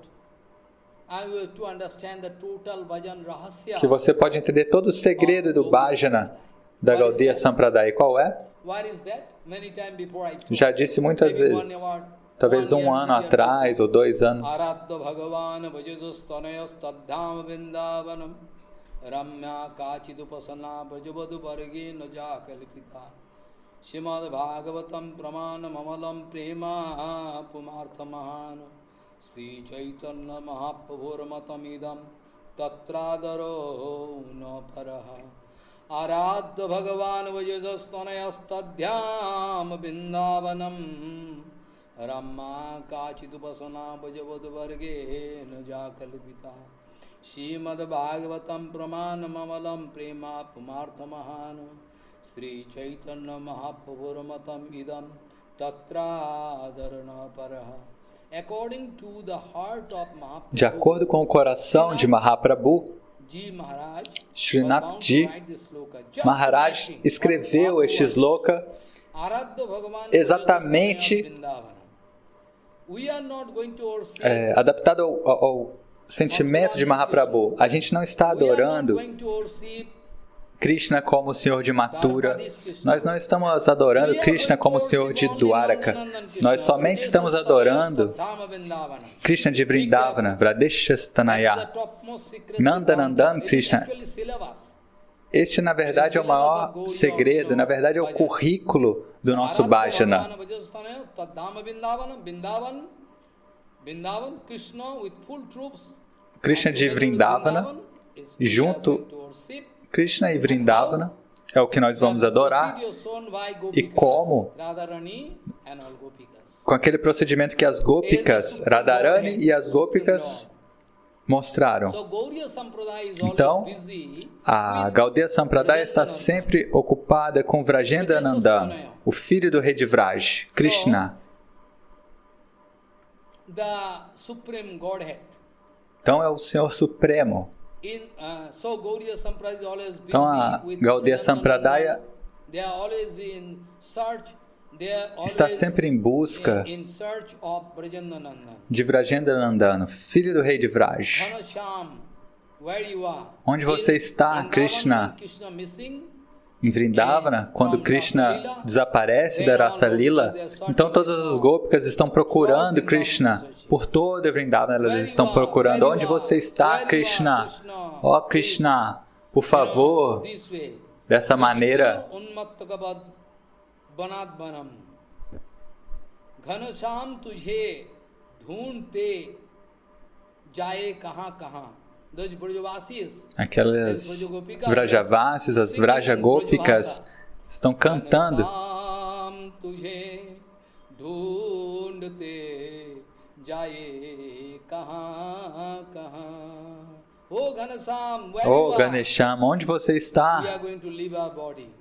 que você pode entender todo o segredo do Bhajana da Gaudiya Sampradaya. Qual é? Já disse muitas vezes, talvez 1 ano atrás ou 2 anos. Shrimad Bhagavatam Pramanam Amalam Prema Pumarthamahano Sri Chaitanya Mahaprabhur Matamidam Tatradaro Naparaha Aradha Bhagavan Vajasasthanayastadhyam Bindavanam Ramma Kachidupasana Bhajavadvarge Najakalipita Shrimad Bhagavatam Pramanam Amalam Prema Pumarthamahano Sri Chaitanya Mahaprabhur Matam Idam Tatradarana Paraha. De acordo com o coração de Mahaprabhu, Srinath Ji Maharaj escreveu este sloka exatamente adaptado ao sentimento de Mahaprabhu. A gente não está adorando Krishna como o Senhor de Mathura. Nós não estamos adorando Krishna como o Senhor de Dwaraka. Nós somente estamos adorando Krishna de Vrindavana, Vradeshastanaya, Nandanandan Krishna. Este, na verdade, é o maior segredo, na verdade, é o currículo do nosso bhajana. Krishna de Vrindavana, junto Krishna e Vrindavana é o que nós vamos adorar. E como? Com aquele procedimento que as Gopikas, Radharani e as Gopikas mostraram. Então, a Gaudiya Sampradaya está sempre ocupada com Vrajendra Nandan, o filho do rei de Vraj, Krishna. Então é o Senhor Supremo. Então a Gaudiya Sampradaya está sempre em busca de Vrajendra Nandana, filho do rei de Vraj. Onde você está, Krishna? Em Vrindavana, quando Krishna desaparece da Rasa Lila, então todas as Gopikas estão procurando Krishna. Por toda Vrindavana elas estão procurando. Onde você está, Krishna? Ó Krishna, Por favor, dessa maneira, aquelas Vrajavasis, as Vrajagópicas, estão cantando. Oh Ganesham, onde você está?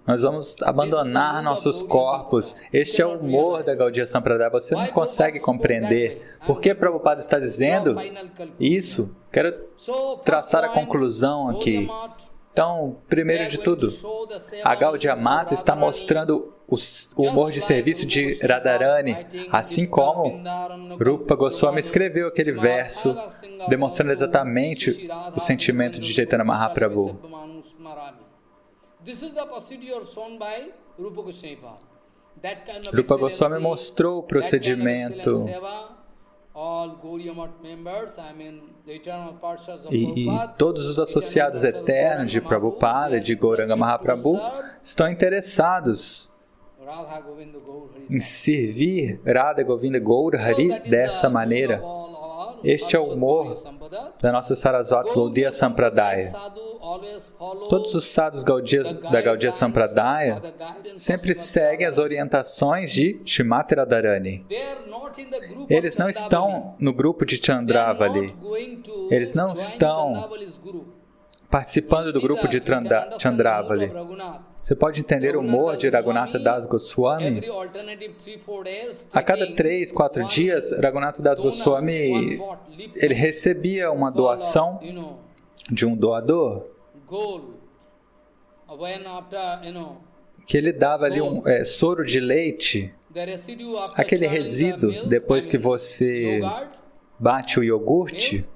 Nós vamos abandonar nossos corpos. Este é o humor da Gaudiya Sampradaya. Você não consegue compreender. Por que Prabhupada está dizendo isso? Quero traçar a conclusão aqui. Então, primeiro de tudo, a Gaudiya Mata está mostrando o humor de serviço de Radharani, assim como Rupa Goswami escreveu aquele verso, demonstrando exatamente o sentimento de Chaitanya Mahaprabhu. Rupa Goswami mostrou o procedimento. E todos os associados eternos de Prabhupada e de Gauranga Mahaprabhu estão interessados em servir Radha Govinda Gaur Hari dessa maneira. Este é o humor da nossa Sarasvati Gaudiya Sampradaya. Todos os sadhus da Gaudiya Sampradaya sempre seguem as orientações de Srimati Radharani. Eles não estão no grupo de Chandravali. Eles não estão participando do grupo de Chandravali. Você pode entender o humor de Raghunatha Das Goswami? A cada 3, 4 dias, Raghunatha Das Goswami ele recebia uma doação de um doador que ele dava ali um soro de leite, aquele resíduo depois que você bate o iogurte.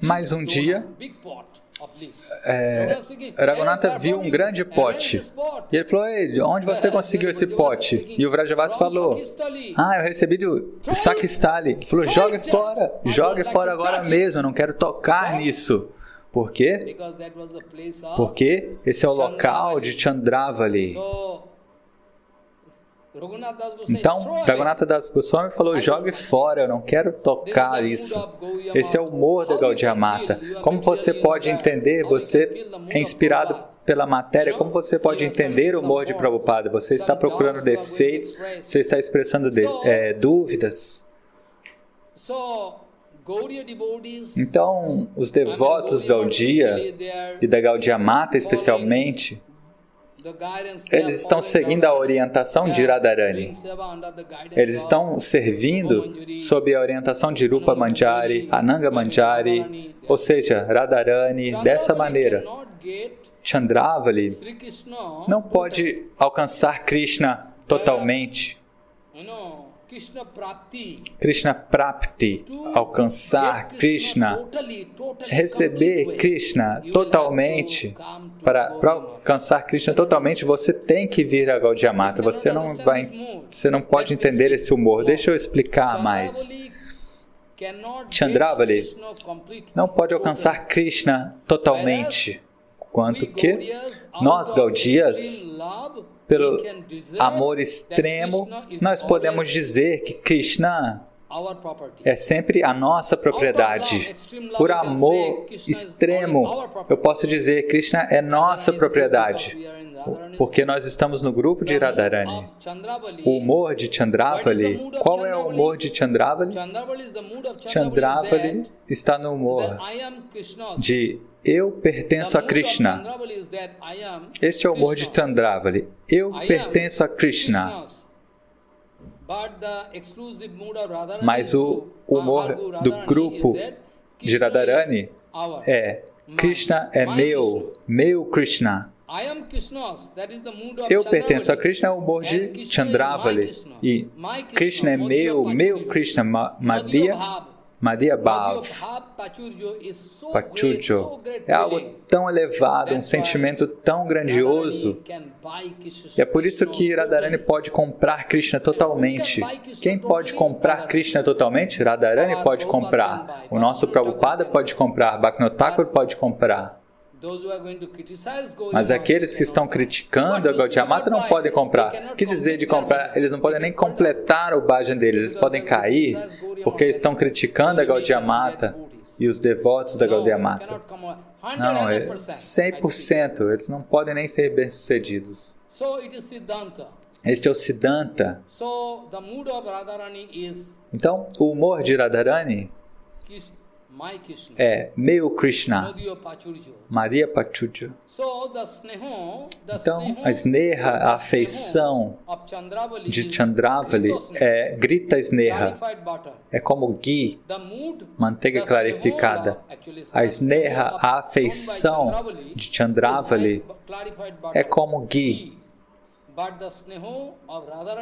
Mas um dia, Raghunatha viu um grande pote. E ele falou, ei, onde você conseguiu esse pote? E o Vrajavasi falou, eu recebi do Sakistali. Ele falou, jogue fora agora mesmo, eu não quero tocar nisso. Por quê? Porque esse é o local de Chandravali. Então, Raghunatha Das Goswami falou, jogue fora, eu não quero tocar isso. Esse é o humor da Gaudiya Mata. Como você pode entender, você é inspirado pela matéria, como você pode entender o humor de Prabhupada? Você está procurando defeitos, você está expressando dúvidas. Então, os devotos Gaudiya e da Gaudiya Mata especialmente, eles estão seguindo a orientação de Radharani. Eles estão servindo sob a orientação de Rupa Manjari, Ananga Manjari, ou seja, Radharani. Dessa maneira, Chandravali não pode alcançar Krishna totalmente. Krishna Prapti, alcançar Krishna, receber Krishna totalmente. Para alcançar Krishna totalmente, você tem que vir a Gaudiya Mata. Você não pode entender esse humor. Deixa eu explicar mais. Chandravali não pode alcançar Krishna totalmente, quanto que nós, Gaudiyas, pelo amor extremo, nós podemos dizer que Krishna é sempre a nossa propriedade. Por amor extremo, eu posso dizer que Krishna é nossa propriedade, porque nós estamos no grupo de Radharani. O humor de Chandravali, qual é o humor de Chandravali? Chandravali está no humor de eu pertenço a Krishna. Este é o humor de Chandravali. Eu pertenço a Krishna. Mas o humor do grupo de Radharani é Krishna é meu Krishna. Eu pertenço a Krishna é o humor de Chandravali. E Krishna é meu Krishna. Madhya Madhya Bhav, Pachurjo, é algo tão elevado, um sentimento tão grandioso. E é por isso que Radharani pode comprar Krishna totalmente. Quem pode comprar Krishna totalmente? Radharani pode comprar. O nosso Prabhupada pode comprar. Bhaktivinoda Thakur pode comprar. Mas aqueles que estão criticando a Gaudiya Mata não podem comprar. O que dizer de comprar? Eles não podem nem completar o bhajan deles. Eles podem cair porque estão criticando a Gaudiya Mata e os devotos da Gaudiya Mata. Não, 100%. Eles não podem nem ser bem-sucedidos. Este é o Siddhanta. Então, o humor de Radharani é meu Krishna, Madhya Pachurjo. Então, a Sneha, a afeição de Chandravali, grita Sneha, é como ghee, manteiga clarificada. A Sneha, a afeição de Chandravali, é como ghee,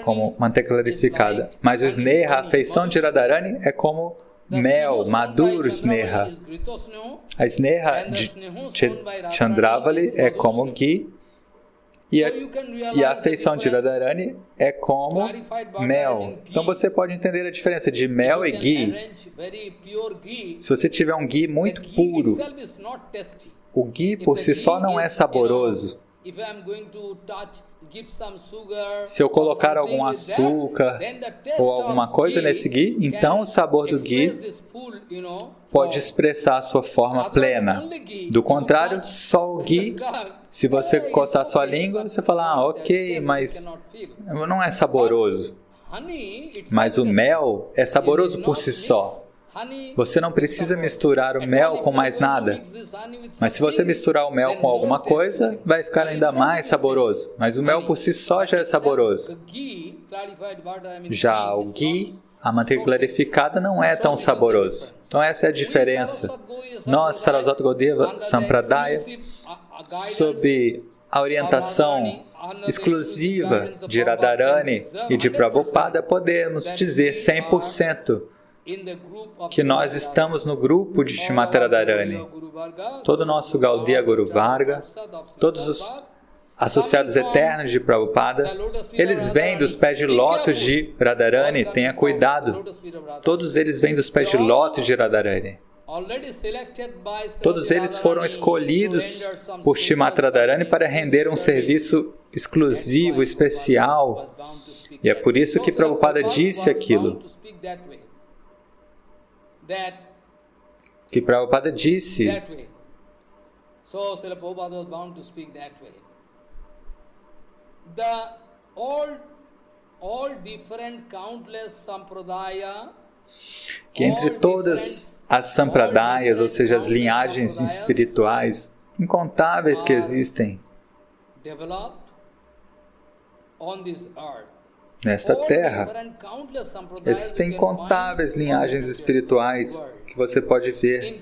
como manteiga clarificada. Mas o Sneha, a afeição de Radharani, é como mel, maduro Sneha. A Sneha de Chandravali é como ghee e a afeição de Radharani é como mel. Então você pode entender a diferença de mel e ghee. Se você tiver um ghee muito puro, o ghee por si só não é saboroso. Se eu colocar algum açúcar ou alguma coisa nesse ghee, então o sabor do ghee pode expressar a sua forma plena. Do contrário, só o ghee, se você coçar sua língua, você fala, ok, mas não é saboroso. Mas o mel é saboroso por si só. Você não precisa misturar o mel com mais nada. Mas se você misturar o mel com alguma coisa, vai ficar ainda mais saboroso. Mas o mel por si só já é saboroso. Já o ghee, a manteiga clarificada, não é tão saboroso. Então essa é a diferença. Nós, Sarasvati Gaudiya Sampradaya, sob a orientação exclusiva de Radharani e de Prabhupada, podemos dizer 100% que nós estamos no grupo de Shrimati Radharani. Todo o nosso Gaudiya Guru Varga, todos os associados eternos de Prabhupada, eles vêm dos pés de lótus de Radharani, tenha cuidado. Todos eles vêm dos pés de lótus de Radharani. Todos eles foram escolhidos por Shrimati Radharani para render um serviço exclusivo, especial. E é por isso que Prabhupada disse aquilo. Que Prabhupada disse. Que entre todas as sampradayas, ou seja, as linhagens espirituais incontáveis que existem nesta terra, existem incontáveis linhagens espirituais que você pode ver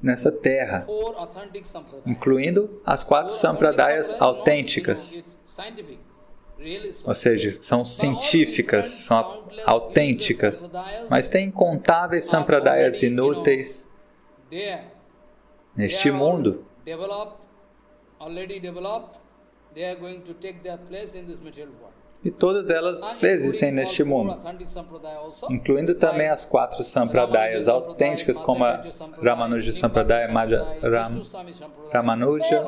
nesta terra, incluindo as 4 sampradayas autênticas, ou seja, são científicas, são autênticas, mas tem incontáveis sampradayas inúteis neste mundo. E todas elas existem neste mundo, incluindo também as 4 sampradayas autênticas, como a Ramanuja Sampradaya, Ramanuja,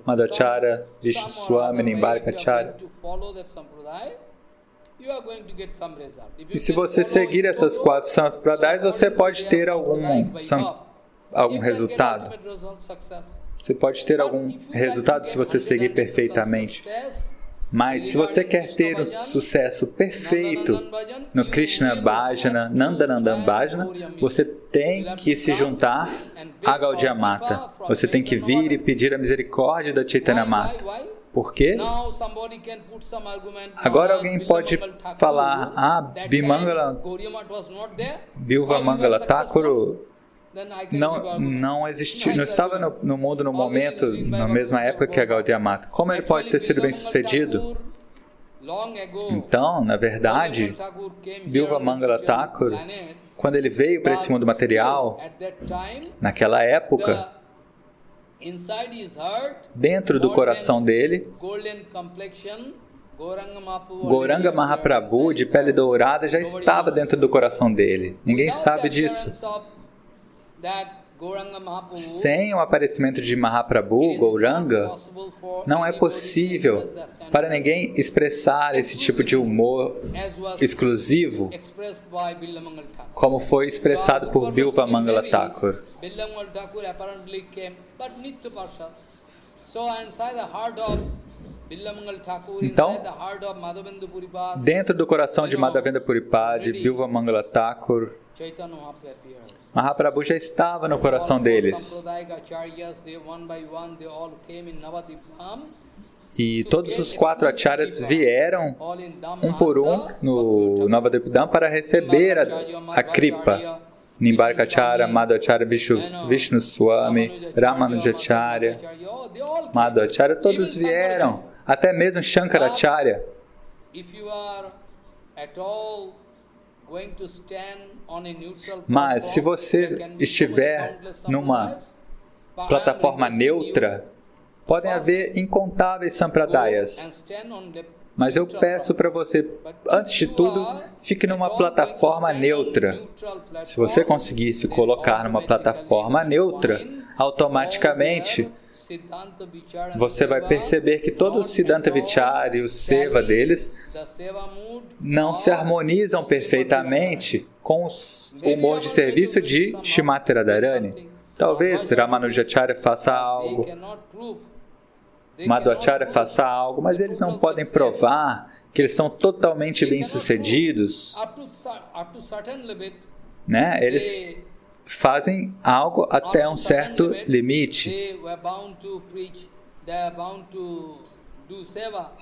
Madhacharya, Vishnu Swami, Nimbarkacharya. E se você seguir essas 4 sampradayas, você pode ter algum resultado. Você pode ter algum resultado se você seguir perfeitamente. Mas se você quer ter um sucesso perfeito no Krishna Bhajana, Nandanandam Bhajana, você tem que se juntar a Gaudiya Mata. Você tem que vir e pedir a misericórdia da Chaitanya Mata. Por quê? Agora alguém pode falar, Bilva Mangala Thakur não existiu, não estava no mundo no momento, na mesma época que a Gaudiya Mata. Como ele pode ter sido bem sucedido? Então, na verdade, Bilva Mangala Thakur, quando ele veio para esse mundo material, naquela época, dentro do coração dele, Gauranga Mahaprabhu, de pele dourada, já estava dentro do coração dele. Ninguém sabe disso. Sem o aparecimento de Mahaprabhu, Gauranga, não é possível para ninguém expressar esse tipo de humor exclusivo, como foi expressado por Bilva Mangala Thakur. Então, dentro do coração de Madhavendra Puripad, de Bilva Mangala Thakur, Mahaprabhu já estava no coração deles. E todos os 4 acharyas vieram, um por um, no Navadvipam para receber a Kripa. Nimbarkacharya, Madhvacharya, Vishnu Swami, Ramanujacharya, Madhvacharya, todos vieram. Até mesmo Shankaracharya. Mas se você estiver numa plataforma neutra, podem haver incontáveis sampradayas. Mas eu peço para você, antes de tudo, fique numa plataforma neutra. Se você conseguir se colocar numa plataforma neutra, automaticamente você vai perceber que todo o Siddhanta Vichara e o Seva deles não se harmonizam perfeitamente com o humor de serviço de Shrimati Radharani. Talvez Ramanujacharya faça algo, Madhvacharya faça algo, mas eles não podem provar que eles são totalmente bem-sucedidos. Né? Eles fazem algo até um certo limite.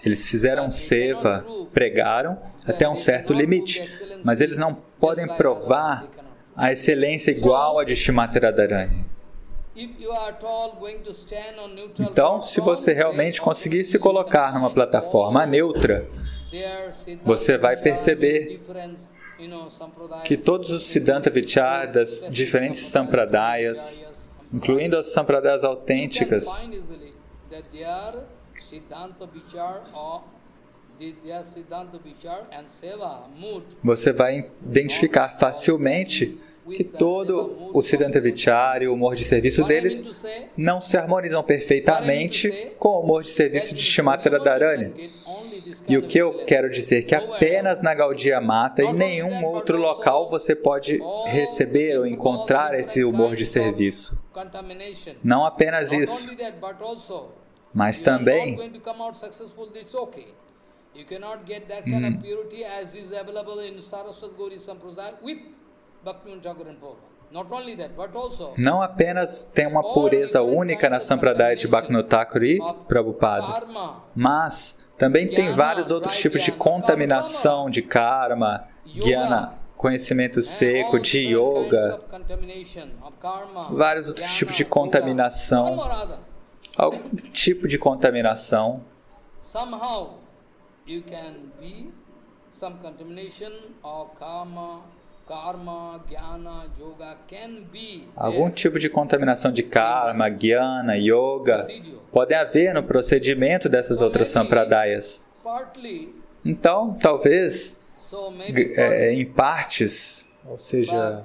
Eles fizeram seva, pregaram até um certo limite, mas eles não podem provar a excelência igual a de Shrimati Radharani. Então, se você realmente conseguir se colocar numa plataforma neutra, você vai perceber que todos os Siddhanta Vichara das diferentes sampradayas, incluindo as sampradayas autênticas, você vai identificar facilmente que todo o Siddhanta Vichara e o humor de serviço deles não se harmonizam perfeitamente com o humor de serviço de Shrimati Radharani. E o que eu quero dizer é que apenas na Gaudiya Mata e em nenhum outro local você pode receber ou encontrar esse humor de serviço. Não apenas isso, mas também não apenas tem uma pureza única na Sampradaya de Bhaktivinoda Thakur e Prabhupada, mas também tem vários outros tipos de contaminação de karma, jnana, conhecimento seco, de yoga, vários outros tipos de contaminação, algum tipo de contaminação. Some contamination of karma, jnana, yoga can be. Algum tipo de contaminação de karma, jnana, yoga podem haver no procedimento dessas outras sampradayas. Então, talvez em partes, ou seja,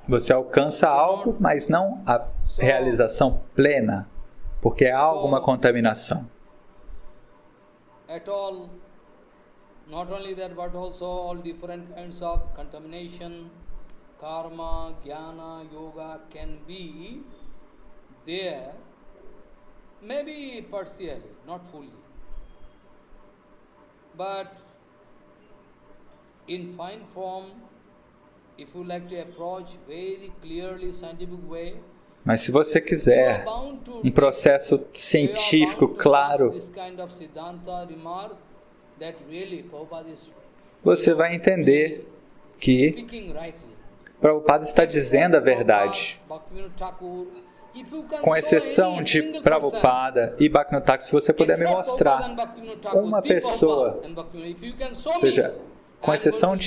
você alcança algo, mas não a realização plena, porque há alguma contaminação. At all, not only that, but also all different kinds of contamination, karma, jnana, yoga can be there, maybe partially, not fully. But in fine form, if you like to approach very clearly scientific way, mas se você quiser um processo científico claro, você vai entender que Prabhupada está dizendo a verdade. Com exceção de Prabhupada e Bhaktivinoda Thakur, se você puder me mostrar uma pessoa, ou seja, com exceção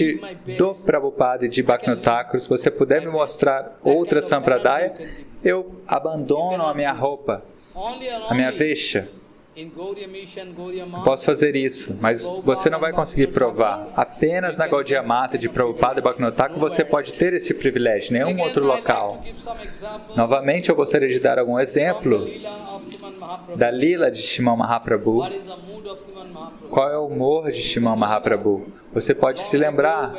do Prabhupada e de Bhaktivinoda Thakur, se você puder me mostrar outra Sampradaya, eu abandono a minha roupa, a minha vesha. Posso fazer isso, mas você não vai conseguir provar. Apenas na Gaudiya Mata de Prabhupada e Bhaktivinoda Thakur você pode ter esse privilégio, nenhum outro local. Novamente, eu gostaria de dar algum exemplo da Lila de Sriman Mahaprabhu. Qual é o humor de Sriman Mahaprabhu? Você pode se lembrar,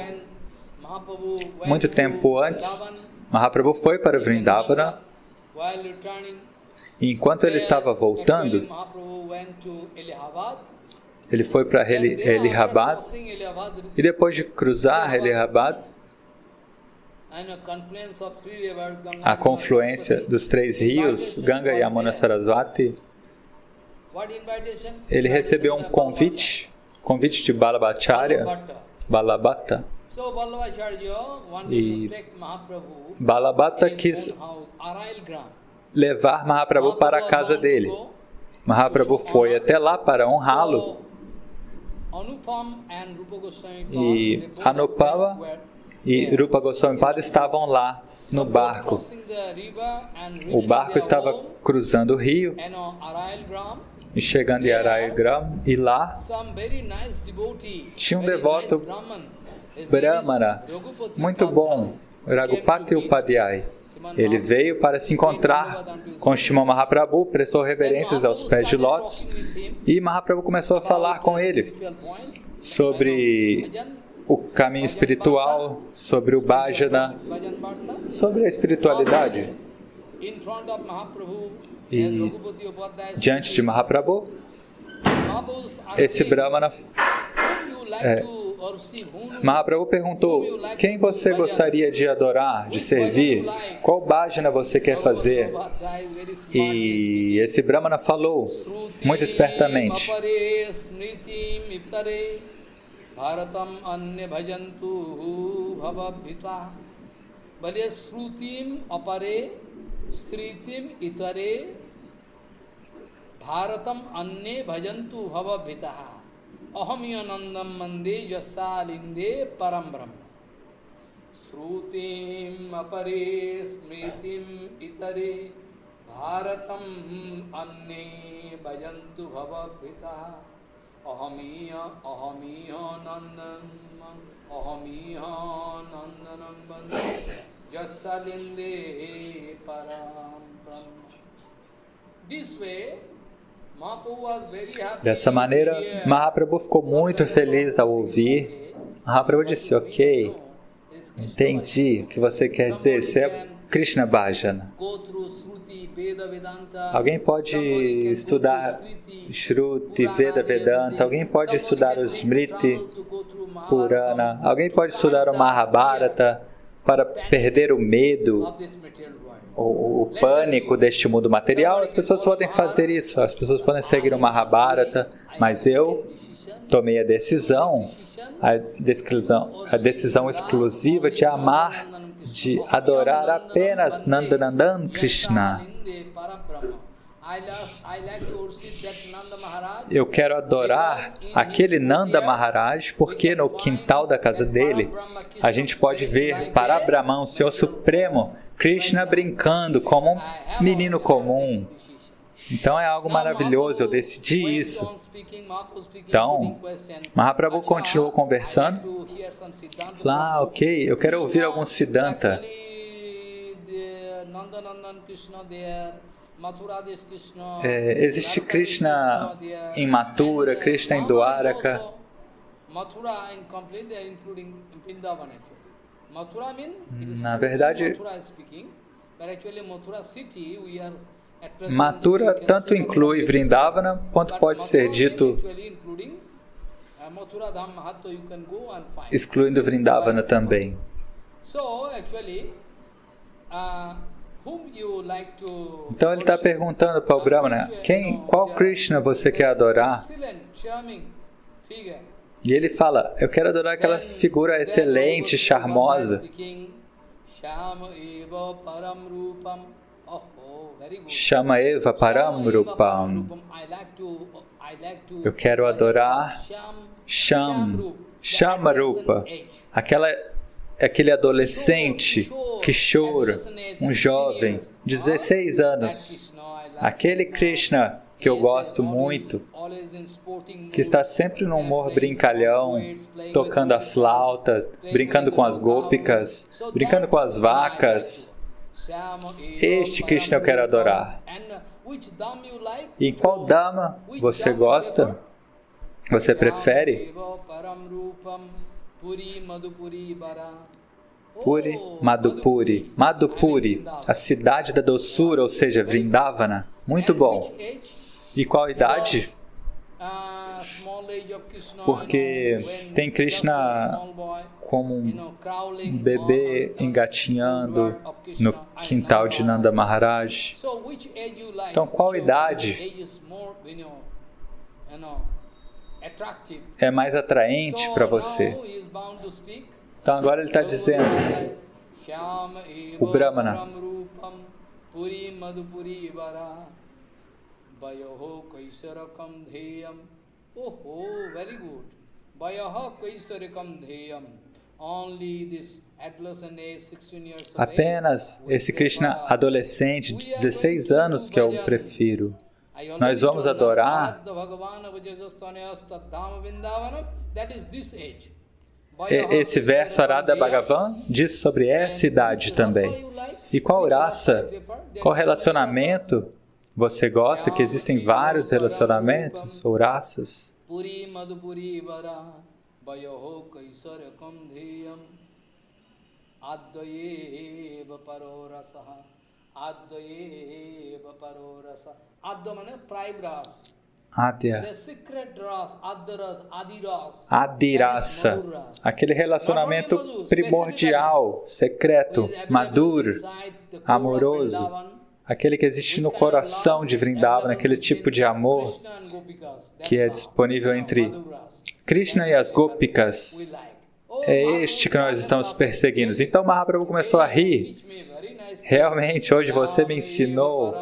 muito tempo antes, Mahaprabhu foi para Vrindavana. E enquanto ele estava voltando, ele foi para Allahabad, e depois de cruzar Allahabad, a confluência dos três rios, Ganga, Yamuna, Sarasvati, ele recebeu um convite de Balabhacharya, Balabhata. E Balabhata quis levar Mahaprabhu para a casa dele. Mahaprabhu foi até lá para honrá-lo. E Anupama e Rupa Goswami Pada estavam lá no barco. O barco estava cruzando o rio e chegando em Araygram, e lá tinha um devoto Brahmana muito bom, Raghupati Upadhyay. Ele veio para se encontrar com Sriman Mahaprabhu, prestou reverências aos pés de lótus, e Mahaprabhu começou a falar com ele sobre o caminho espiritual, sobre o bhajana, sobre a espiritualidade. E diante de Mahaprabhu, esse Brahmana, Mahaprabhu perguntou: quem você gostaria de adorar, de servir? Qual bhajana você quer fazer? E esse Brahmana falou, muito espertamente: Bharatam anye bhajantu bhavabhita bale srutim apare sritim itare Bharatam anye bhajantu bhavabhita Ahamiyanandam mande jasalinde param brahma Srutim apare smritim itare Bharatam anye bhajantu bhavabhita Ahamiya nandanam bande jasalinde param brahma This way, dessa maneira, Mahaprabhu ficou muito feliz ao ouvir. Mahaprabhu disse: ok, entendi o que você quer dizer, isso é Krishna Bhajana. Alguém pode estudar Shruti, Veda, Vedanta, alguém pode estudar o Smriti, Purana, alguém pode estudar o Mahabharata para perder o medo, o pânico deste mundo material. As pessoas podem fazer isso, as pessoas podem seguir o Mahabharata, mas eu tomei a decisão exclusiva de amar, de adorar apenas Nandanandan Krishna. Eu quero adorar aquele Nanda Maharaj, porque no quintal da casa dele a gente pode ver Parabrahman, o Senhor Supremo, Krishna brincando como um menino comum. Então é algo maravilhoso, eu decidi isso. Então, Mahaprabhu continuou conversando. Falou: ok, eu quero ouvir algum Siddhanta. Existe Krishna em Mathura, Krishna em Dwaraka. Na verdade, Mathura tanto inclui Vrindavana, quanto pode ser dito excluindo Vrindavana também. Então ele está perguntando para o Brahmana: qual Krishna você quer adorar? E ele fala: eu quero adorar aquela figura excelente, charmosa. Shama Eva Param Rupam. Eu quero adorar Sham. Chamarupa, aquele adolescente, Kishore, um jovem, 16 anos, aquele Krishna que eu gosto muito, que está sempre num humor brincalhão, tocando a flauta, brincando com as gópicas, brincando com as vacas. Este Krishna eu quero adorar. E qual Dhamma você gosta? Você prefere? Puri, Madhupuri. Madhupuri, a cidade da doçura, ou seja, Vrindavana. Muito bom. E qual idade? Porque tem Krishna como um bebê engatinhando no quintal de Nanda Maharaj. Então, qual idade é mais atraente para você? Então, agora ele está dizendo, o Brahmana, very good. Apenas esse Krishna adolescente de 16 anos que eu prefiro. Nós vamos adorar esse verso Arada Bhagavan diz sobre essa idade também. E qual raça, qual relacionamento você gosta? Que existem vários relacionamentos ou raças. Adya. Adirasa, aquele relacionamento primordial, secreto, maduro, amoroso, aquele que existe no coração de Vrindavana, aquele tipo de amor que é disponível entre Krishna e as gópicas. É este que nós estamos perseguindo. Então Mahaprabhu começou a rir. Realmente, hoje você me ensinou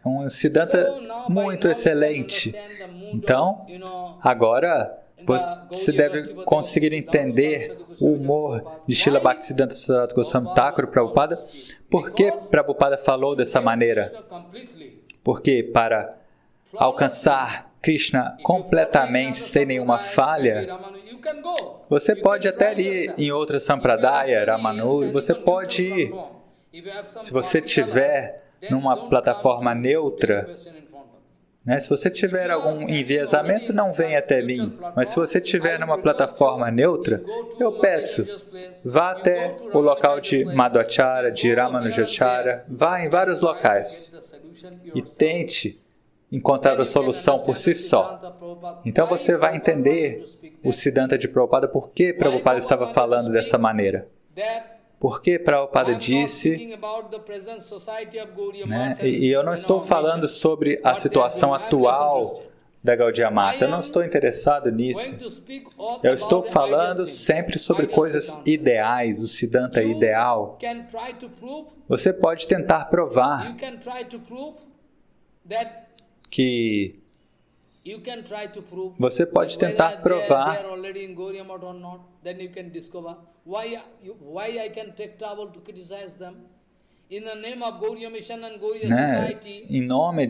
um Siddhanta muito excelente. Então, agora você deve conseguir entender o humor de Srila Bhaktisiddhanta Saraswati Goswami Thakur Prabhupada. Por que Prabhupada falou dessa maneira? Porque para alcançar Krishna completamente, sem nenhuma falha, você pode até ir em outra Sampradaya, Ramanu, você pode ir. Se você tiver numa plataforma neutra, né? Se você tiver algum enviesamento, não venha até mim. Mas se você tiver numa plataforma neutra, eu peço, vá até o local de Madhvacharya, de Ramanujacharya, vá em vários locais e tente encontrar a solução por si só. Então você vai entender o Siddhanta de Prabhupada, por que Prabhupada estava falando dessa maneira. Por que Prabhupada disse, né? E eu não estou falando sobre a situação atual da Gaudiya Mata, eu não estou interessado nisso. Eu estou falando sempre sobre coisas ideais, o Siddhanta ideal. Você pode tentar provar que você pode tentar provar né? Em nome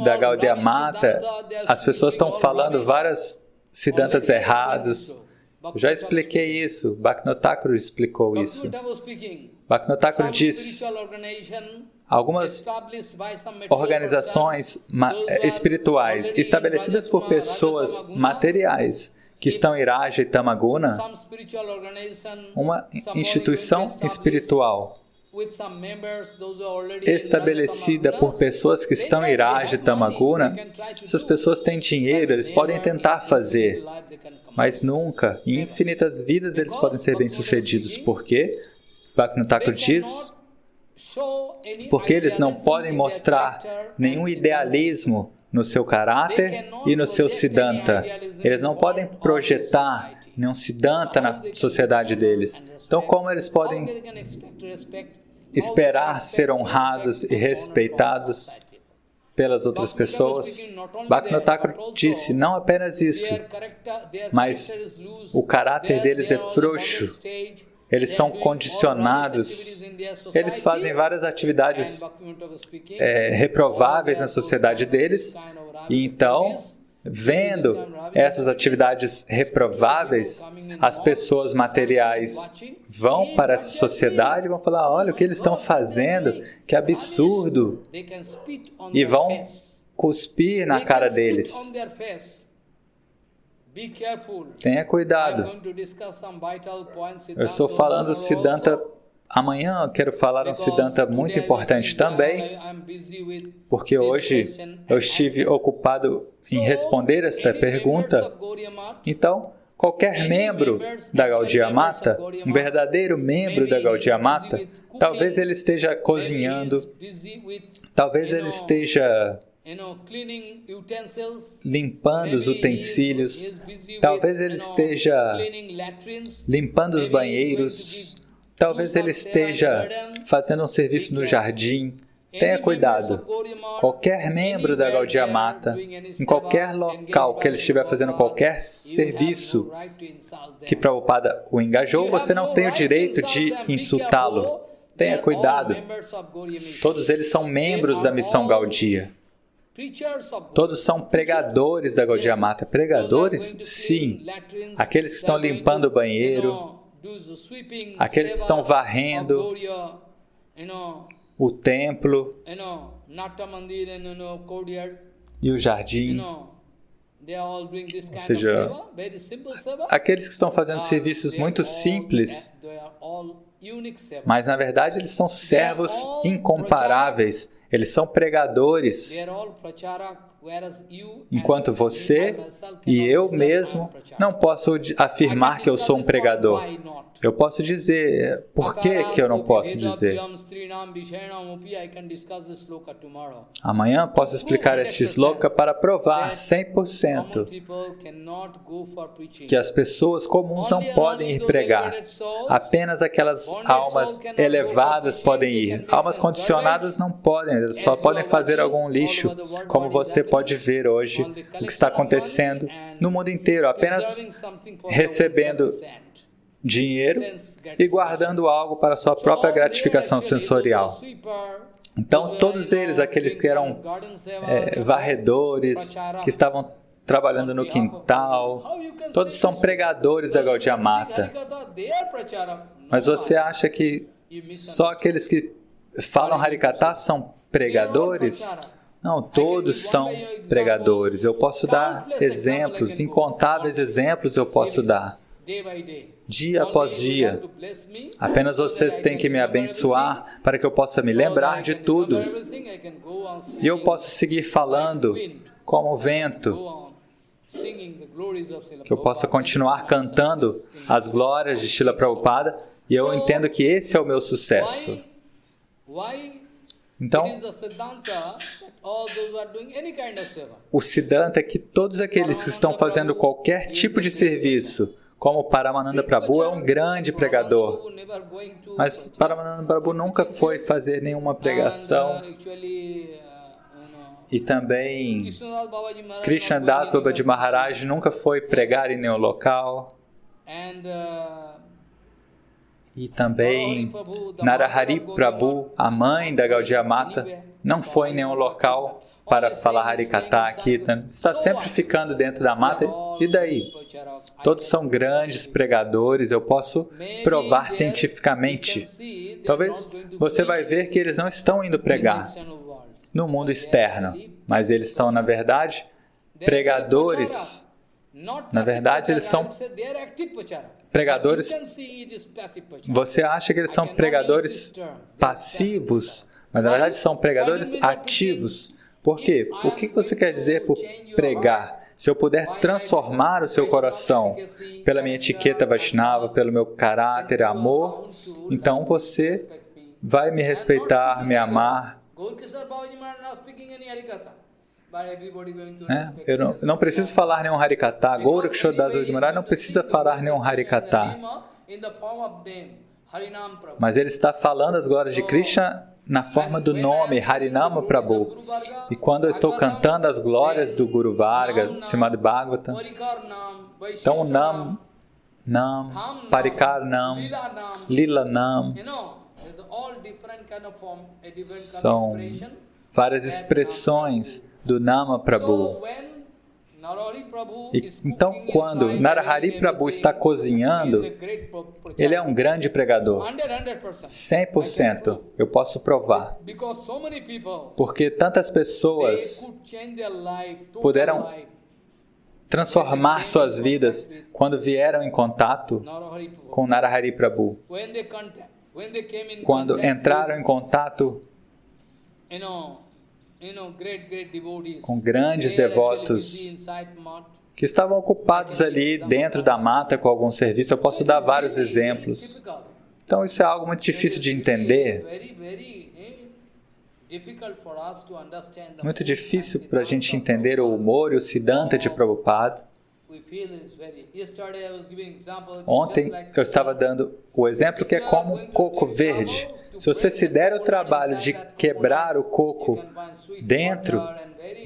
da Gaudiya Mata, as pessoas estão falando várias siddhantas errados. Eu já expliquei isso, Bhaktivinoda Thakur explicou isso. Bhaktivinoda Thakur diz, algumas organizações espirituais estabelecidas por pessoas materiais que estão em Raja e Tamaguna, uma instituição espiritual estabelecida por pessoas que estão em Raja e Tamaguna, essas pessoas têm dinheiro, eles podem tentar fazer, mas nunca, em infinitas vidas, eles podem ser bem-sucedidos. Por quê? Bhaktivinoda Thakur diz, porque eles não podem mostrar nenhum idealismo no seu caráter e no seu Siddhanta. Eles não podem projetar nenhum Siddhanta na sociedade deles. Então, como eles podem esperar ser honrados e respeitados pelas outras pessoas. Bhaktivinoda Thakur disse, não apenas isso, mas o caráter deles é frouxo. Eles são condicionados, eles fazem várias atividades reprováveis na sociedade deles, e então, vendo essas atividades reprováveis, as pessoas materiais vão para essa sociedade e vão falar, olha o que eles estão fazendo, que absurdo, e vão cuspir na cara deles. Tenha cuidado. Eu estou falando Siddhanta. Amanhã eu quero falar um Siddhanta muito importante também, porque hoje eu estive ocupado em responder esta pergunta. Então, qualquer membro da Gaudiya Mata, um verdadeiro membro da Gaudiya Mata, talvez ele esteja cozinhando, talvez ele esteja limpando os utensílios, talvez ele esteja limpando os banheiros, talvez ele esteja fazendo um serviço no jardim. Tenha cuidado. Qualquer membro da Gaudiya Mata, em qualquer local que ele estiver fazendo qualquer serviço que Prabhupada o engajou, você não tem o direito de insultá-lo. Tenha cuidado. Todos eles são membros da missão Gaudiya. Todos são pregadores da Gaudiya Mata. Pregadores? Sim. Aqueles que estão limpando o banheiro, aqueles que estão varrendo o templo e o jardim. Ou seja, aqueles que estão fazendo serviços muito simples, mas na verdade eles são servos incomparáveis. Eles são pregadores, enquanto você e eu mesmo não posso afirmar que eu sou um pregador. Eu posso dizer, por que eu não posso dizer? Amanhã posso explicar este sloka para provar 100% que as pessoas comuns não podem ir pregar. Apenas aquelas almas elevadas podem ir. Almas condicionadas não podem, eles só podem fazer algum lixo, como você pode ver hoje o que está acontecendo no mundo inteiro, apenas recebendo dinheiro e guardando algo para sua própria gratificação sensorial. Então, todos eles, aqueles que eram varredores, que estavam trabalhando no quintal, todos são pregadores da Gaudiya Mata. Mas você acha que só aqueles que falam Harikatha são pregadores? Não, todos são pregadores. Eu posso dar exemplos, incontáveis exemplos eu posso dar. Dia após dia. Apenas você tem que me abençoar para que eu possa me lembrar de tudo. E eu posso seguir falando como o vento. Que eu possa continuar cantando as glórias de Srila Prabhupada. E eu entendo que esse é o meu sucesso. Então, o Siddhanta é que todos aqueles que estão fazendo qualquer tipo de serviço, como Paramananda Prabhu é um grande pregador, mas Paramananda Prabhu nunca foi fazer nenhuma pregação, e também Krishnadas Babaji Maharaj nunca foi pregar em nenhum local, e também Narahari Prabhu, a mãe da Gaudiya Mata, não foi em nenhum local para falar Harikatha, Kirtan. Está sempre ficando dentro da mata. E daí? Todos são grandes pregadores. Eu posso provar cientificamente. Talvez você vai ver que eles não estão indo pregar no mundo externo, mas eles são, na verdade, pregadores. Na verdade, eles são pregadores. Você acha que eles são pregadores passivos, mas na verdade são pregadores ativos. Por quê? O que você quer dizer por pregar? Se eu puder transformar o seu coração pela minha etiqueta Vaishnava, pelo meu caráter, amor, então você vai me respeitar, me amar. Eu não preciso falar nenhum Harikatha. Gaura Kishore Das Babaji Maharaj não precisa falar nenhum Harikatha. Mas ele está falando as glórias de Krishna na forma do nome Harinama Prabhu. E quando eu estou cantando as glórias do Guru Varga, Srimad Bhagavatam, então o Nam, Parikar Nam, Lila Nam, são várias expressões do Nama Prabhu. Então, quando Narahari Prabhu está cozinhando, ele é um grande pregador. 100%. Eu posso provar. Porque tantas pessoas puderam transformar suas vidas quando vieram em contato com Narahari Prabhu. Quando entraram em contato com grandes devotos que estavam ocupados ali dentro da mata com algum serviço. Eu posso dar vários exemplos. Então isso é algo muito difícil de entender. Muito difícil para a gente entender o humor e o Siddhanta de Prabhupada. Ontem eu estava dando o exemplo que é como um coco verde. Se você se der o trabalho de quebrar o coco dentro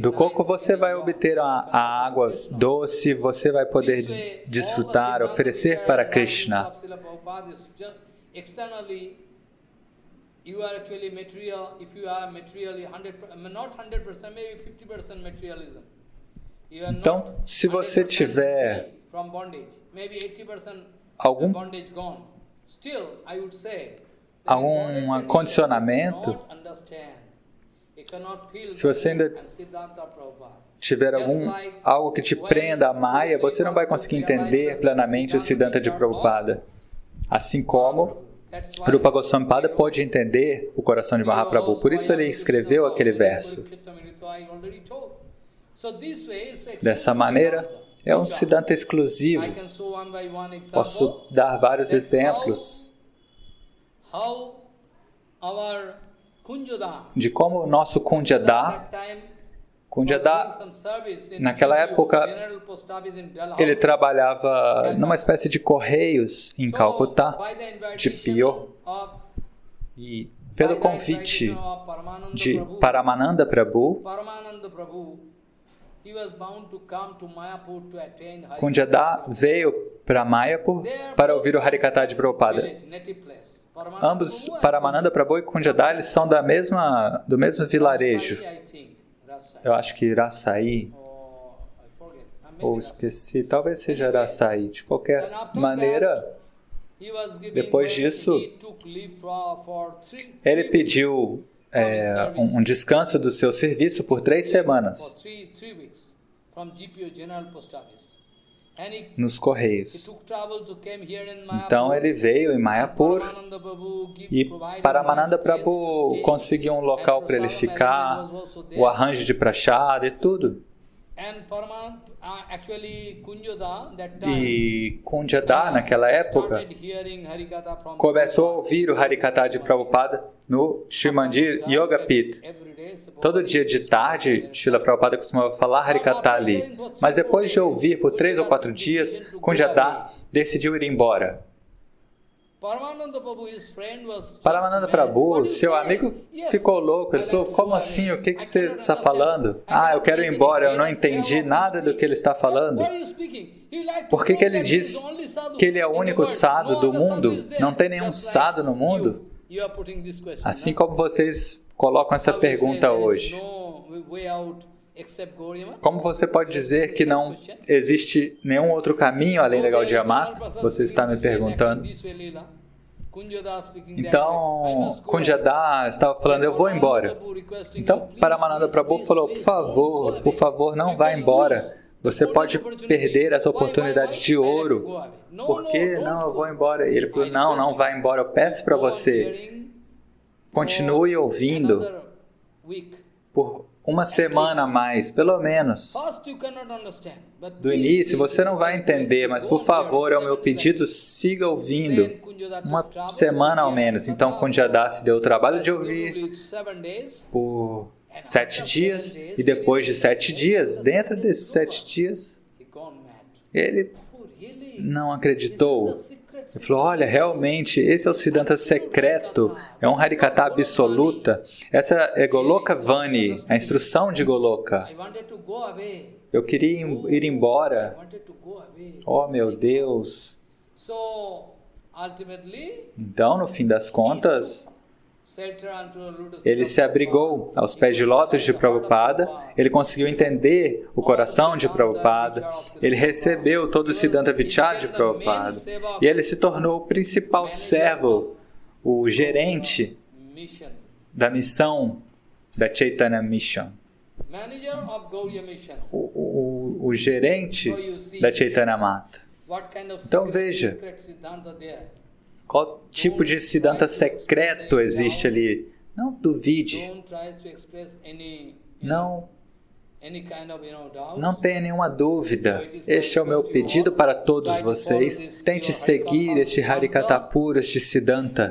do coco, você vai obter a água doce, você vai poder desfrutar, oferecer para Krishna. You are actually material, if you are materially 100%, not 100%, maybe 50% materialism. Então, se você tiver algum condicionamento, se você ainda tiver algo que te prenda a Maya, você não vai conseguir entender plenamente o Siddhanta de Prabhupada. Assim como Rupa Goswami Pada pode entender o coração de Mahaprabhu. Por isso ele escreveu aquele verso. Dessa maneira, é um Siddhanta exclusivo. Posso dar vários exemplos de como o nosso Kunjada, naquela época, ele trabalhava numa espécie de correios em Calcutá, de Pio, e pelo convite de Paramananda Prabhu, Kunjada veio para Mayapur para ouvir o Harikatha de Prabhupada. Ambos, Paramananda Prabhu e Kunjada, eles são do mesmo vilarejo. Eu acho que Iraçaí, ou esqueci, talvez seja Iraçaí. De qualquer maneira, depois disso, ele pediu um descanso do seu serviço por 3 semanas nos Correios. Então ele veio em Mayapur e Paramananda Prabhu conseguiu um local para ele ficar, o arranjo de prachada e tudo. E Kunjada, naquela época, começou a ouvir o Harikatha de Prabhupada no Shiv Mandir Yoga Pit. Todo dia de tarde, Srila Prabhupada costumava falar Harikatha ali. Mas depois de ouvir por 3 ou 4 dias, Kunjada decidiu ir embora. Paramananda Prabhu, seu amigo, ficou louco. Ele falou, como assim? O que você está falando? Eu quero ir embora, eu não entendi nada do que ele está falando. Por que ele diz que ele é o único sadhu do mundo? Não tem nenhum sadhu no mundo? Assim como vocês colocam essa pergunta hoje. Como você pode dizer que não existe nenhum outro caminho além da Gaudiya Mata? Você está me perguntando. Então, Kunjada estava falando, eu vou embora. Então, Paramananda Prabhu falou, por favor, não vá embora. Você pode perder essa oportunidade de ouro. Por que não, eu vou embora? E ele falou, não vá embora, eu peço para você. Continue ouvindo por 1 semana a mais, pelo menos. Do início você não vai entender, mas por favor, é o meu pedido, siga ouvindo 1 semana ao menos. Então Kunjada se deu o trabalho de ouvir por 7 dias e depois de 7 dias, dentro desses 7 dias, ele não acreditou. Ele falou, olha, realmente, esse é o Siddhanta secreto, é um Harikatha absoluta. Essa é Goloka Vani, a instrução de Goloka. Eu queria ir embora. Oh, meu Deus. Então, no fim das contas, ele se abrigou aos pés de lótus de Prabhupada, ele conseguiu entender o coração de Prabhupada, ele recebeu todo o Siddhanta Vichar de Prabhupada, e ele se tornou o principal servo, o gerente da missão da Chaitanya Mission. O gerente da Chaitanya Mata. Então veja, qual tipo de Siddhanta secreto existe ali. Não duvide. Não tenha nenhuma dúvida. Este é o meu pedido para todos vocês. Tente seguir este Harikatha puro, este Siddhanta.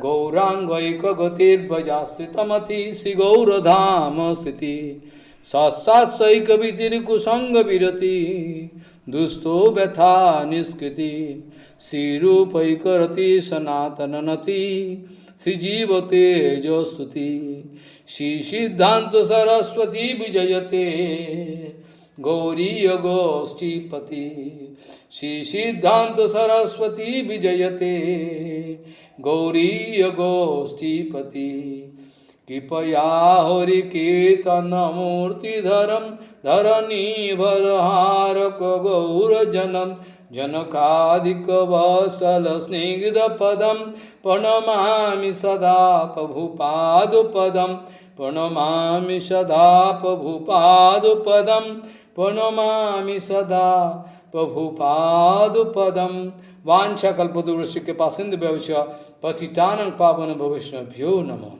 Dusto betha niskriti Sirupai karati sanatananati Sijivate jostuti Shri Siddhanta Saraswati Vijayate Gauriya Goshtipati Shri Siddhanta Saraswati Vijayate Gauriya Goshtipati Kipaya Hari Ketana Murti Dharam Dharani Bharharaka Gaura Janam Janakadika Vasala Snigdha Padam Pranamami Sada Prabhupadu Padam Pranamami Sada Prabhupadu Padam Pranamami Sada Prabhupadu Padam Vancha Kalpadurasya Pasindha Bhavasya Patitanam Pavana Bhavishna Bhyo Namo.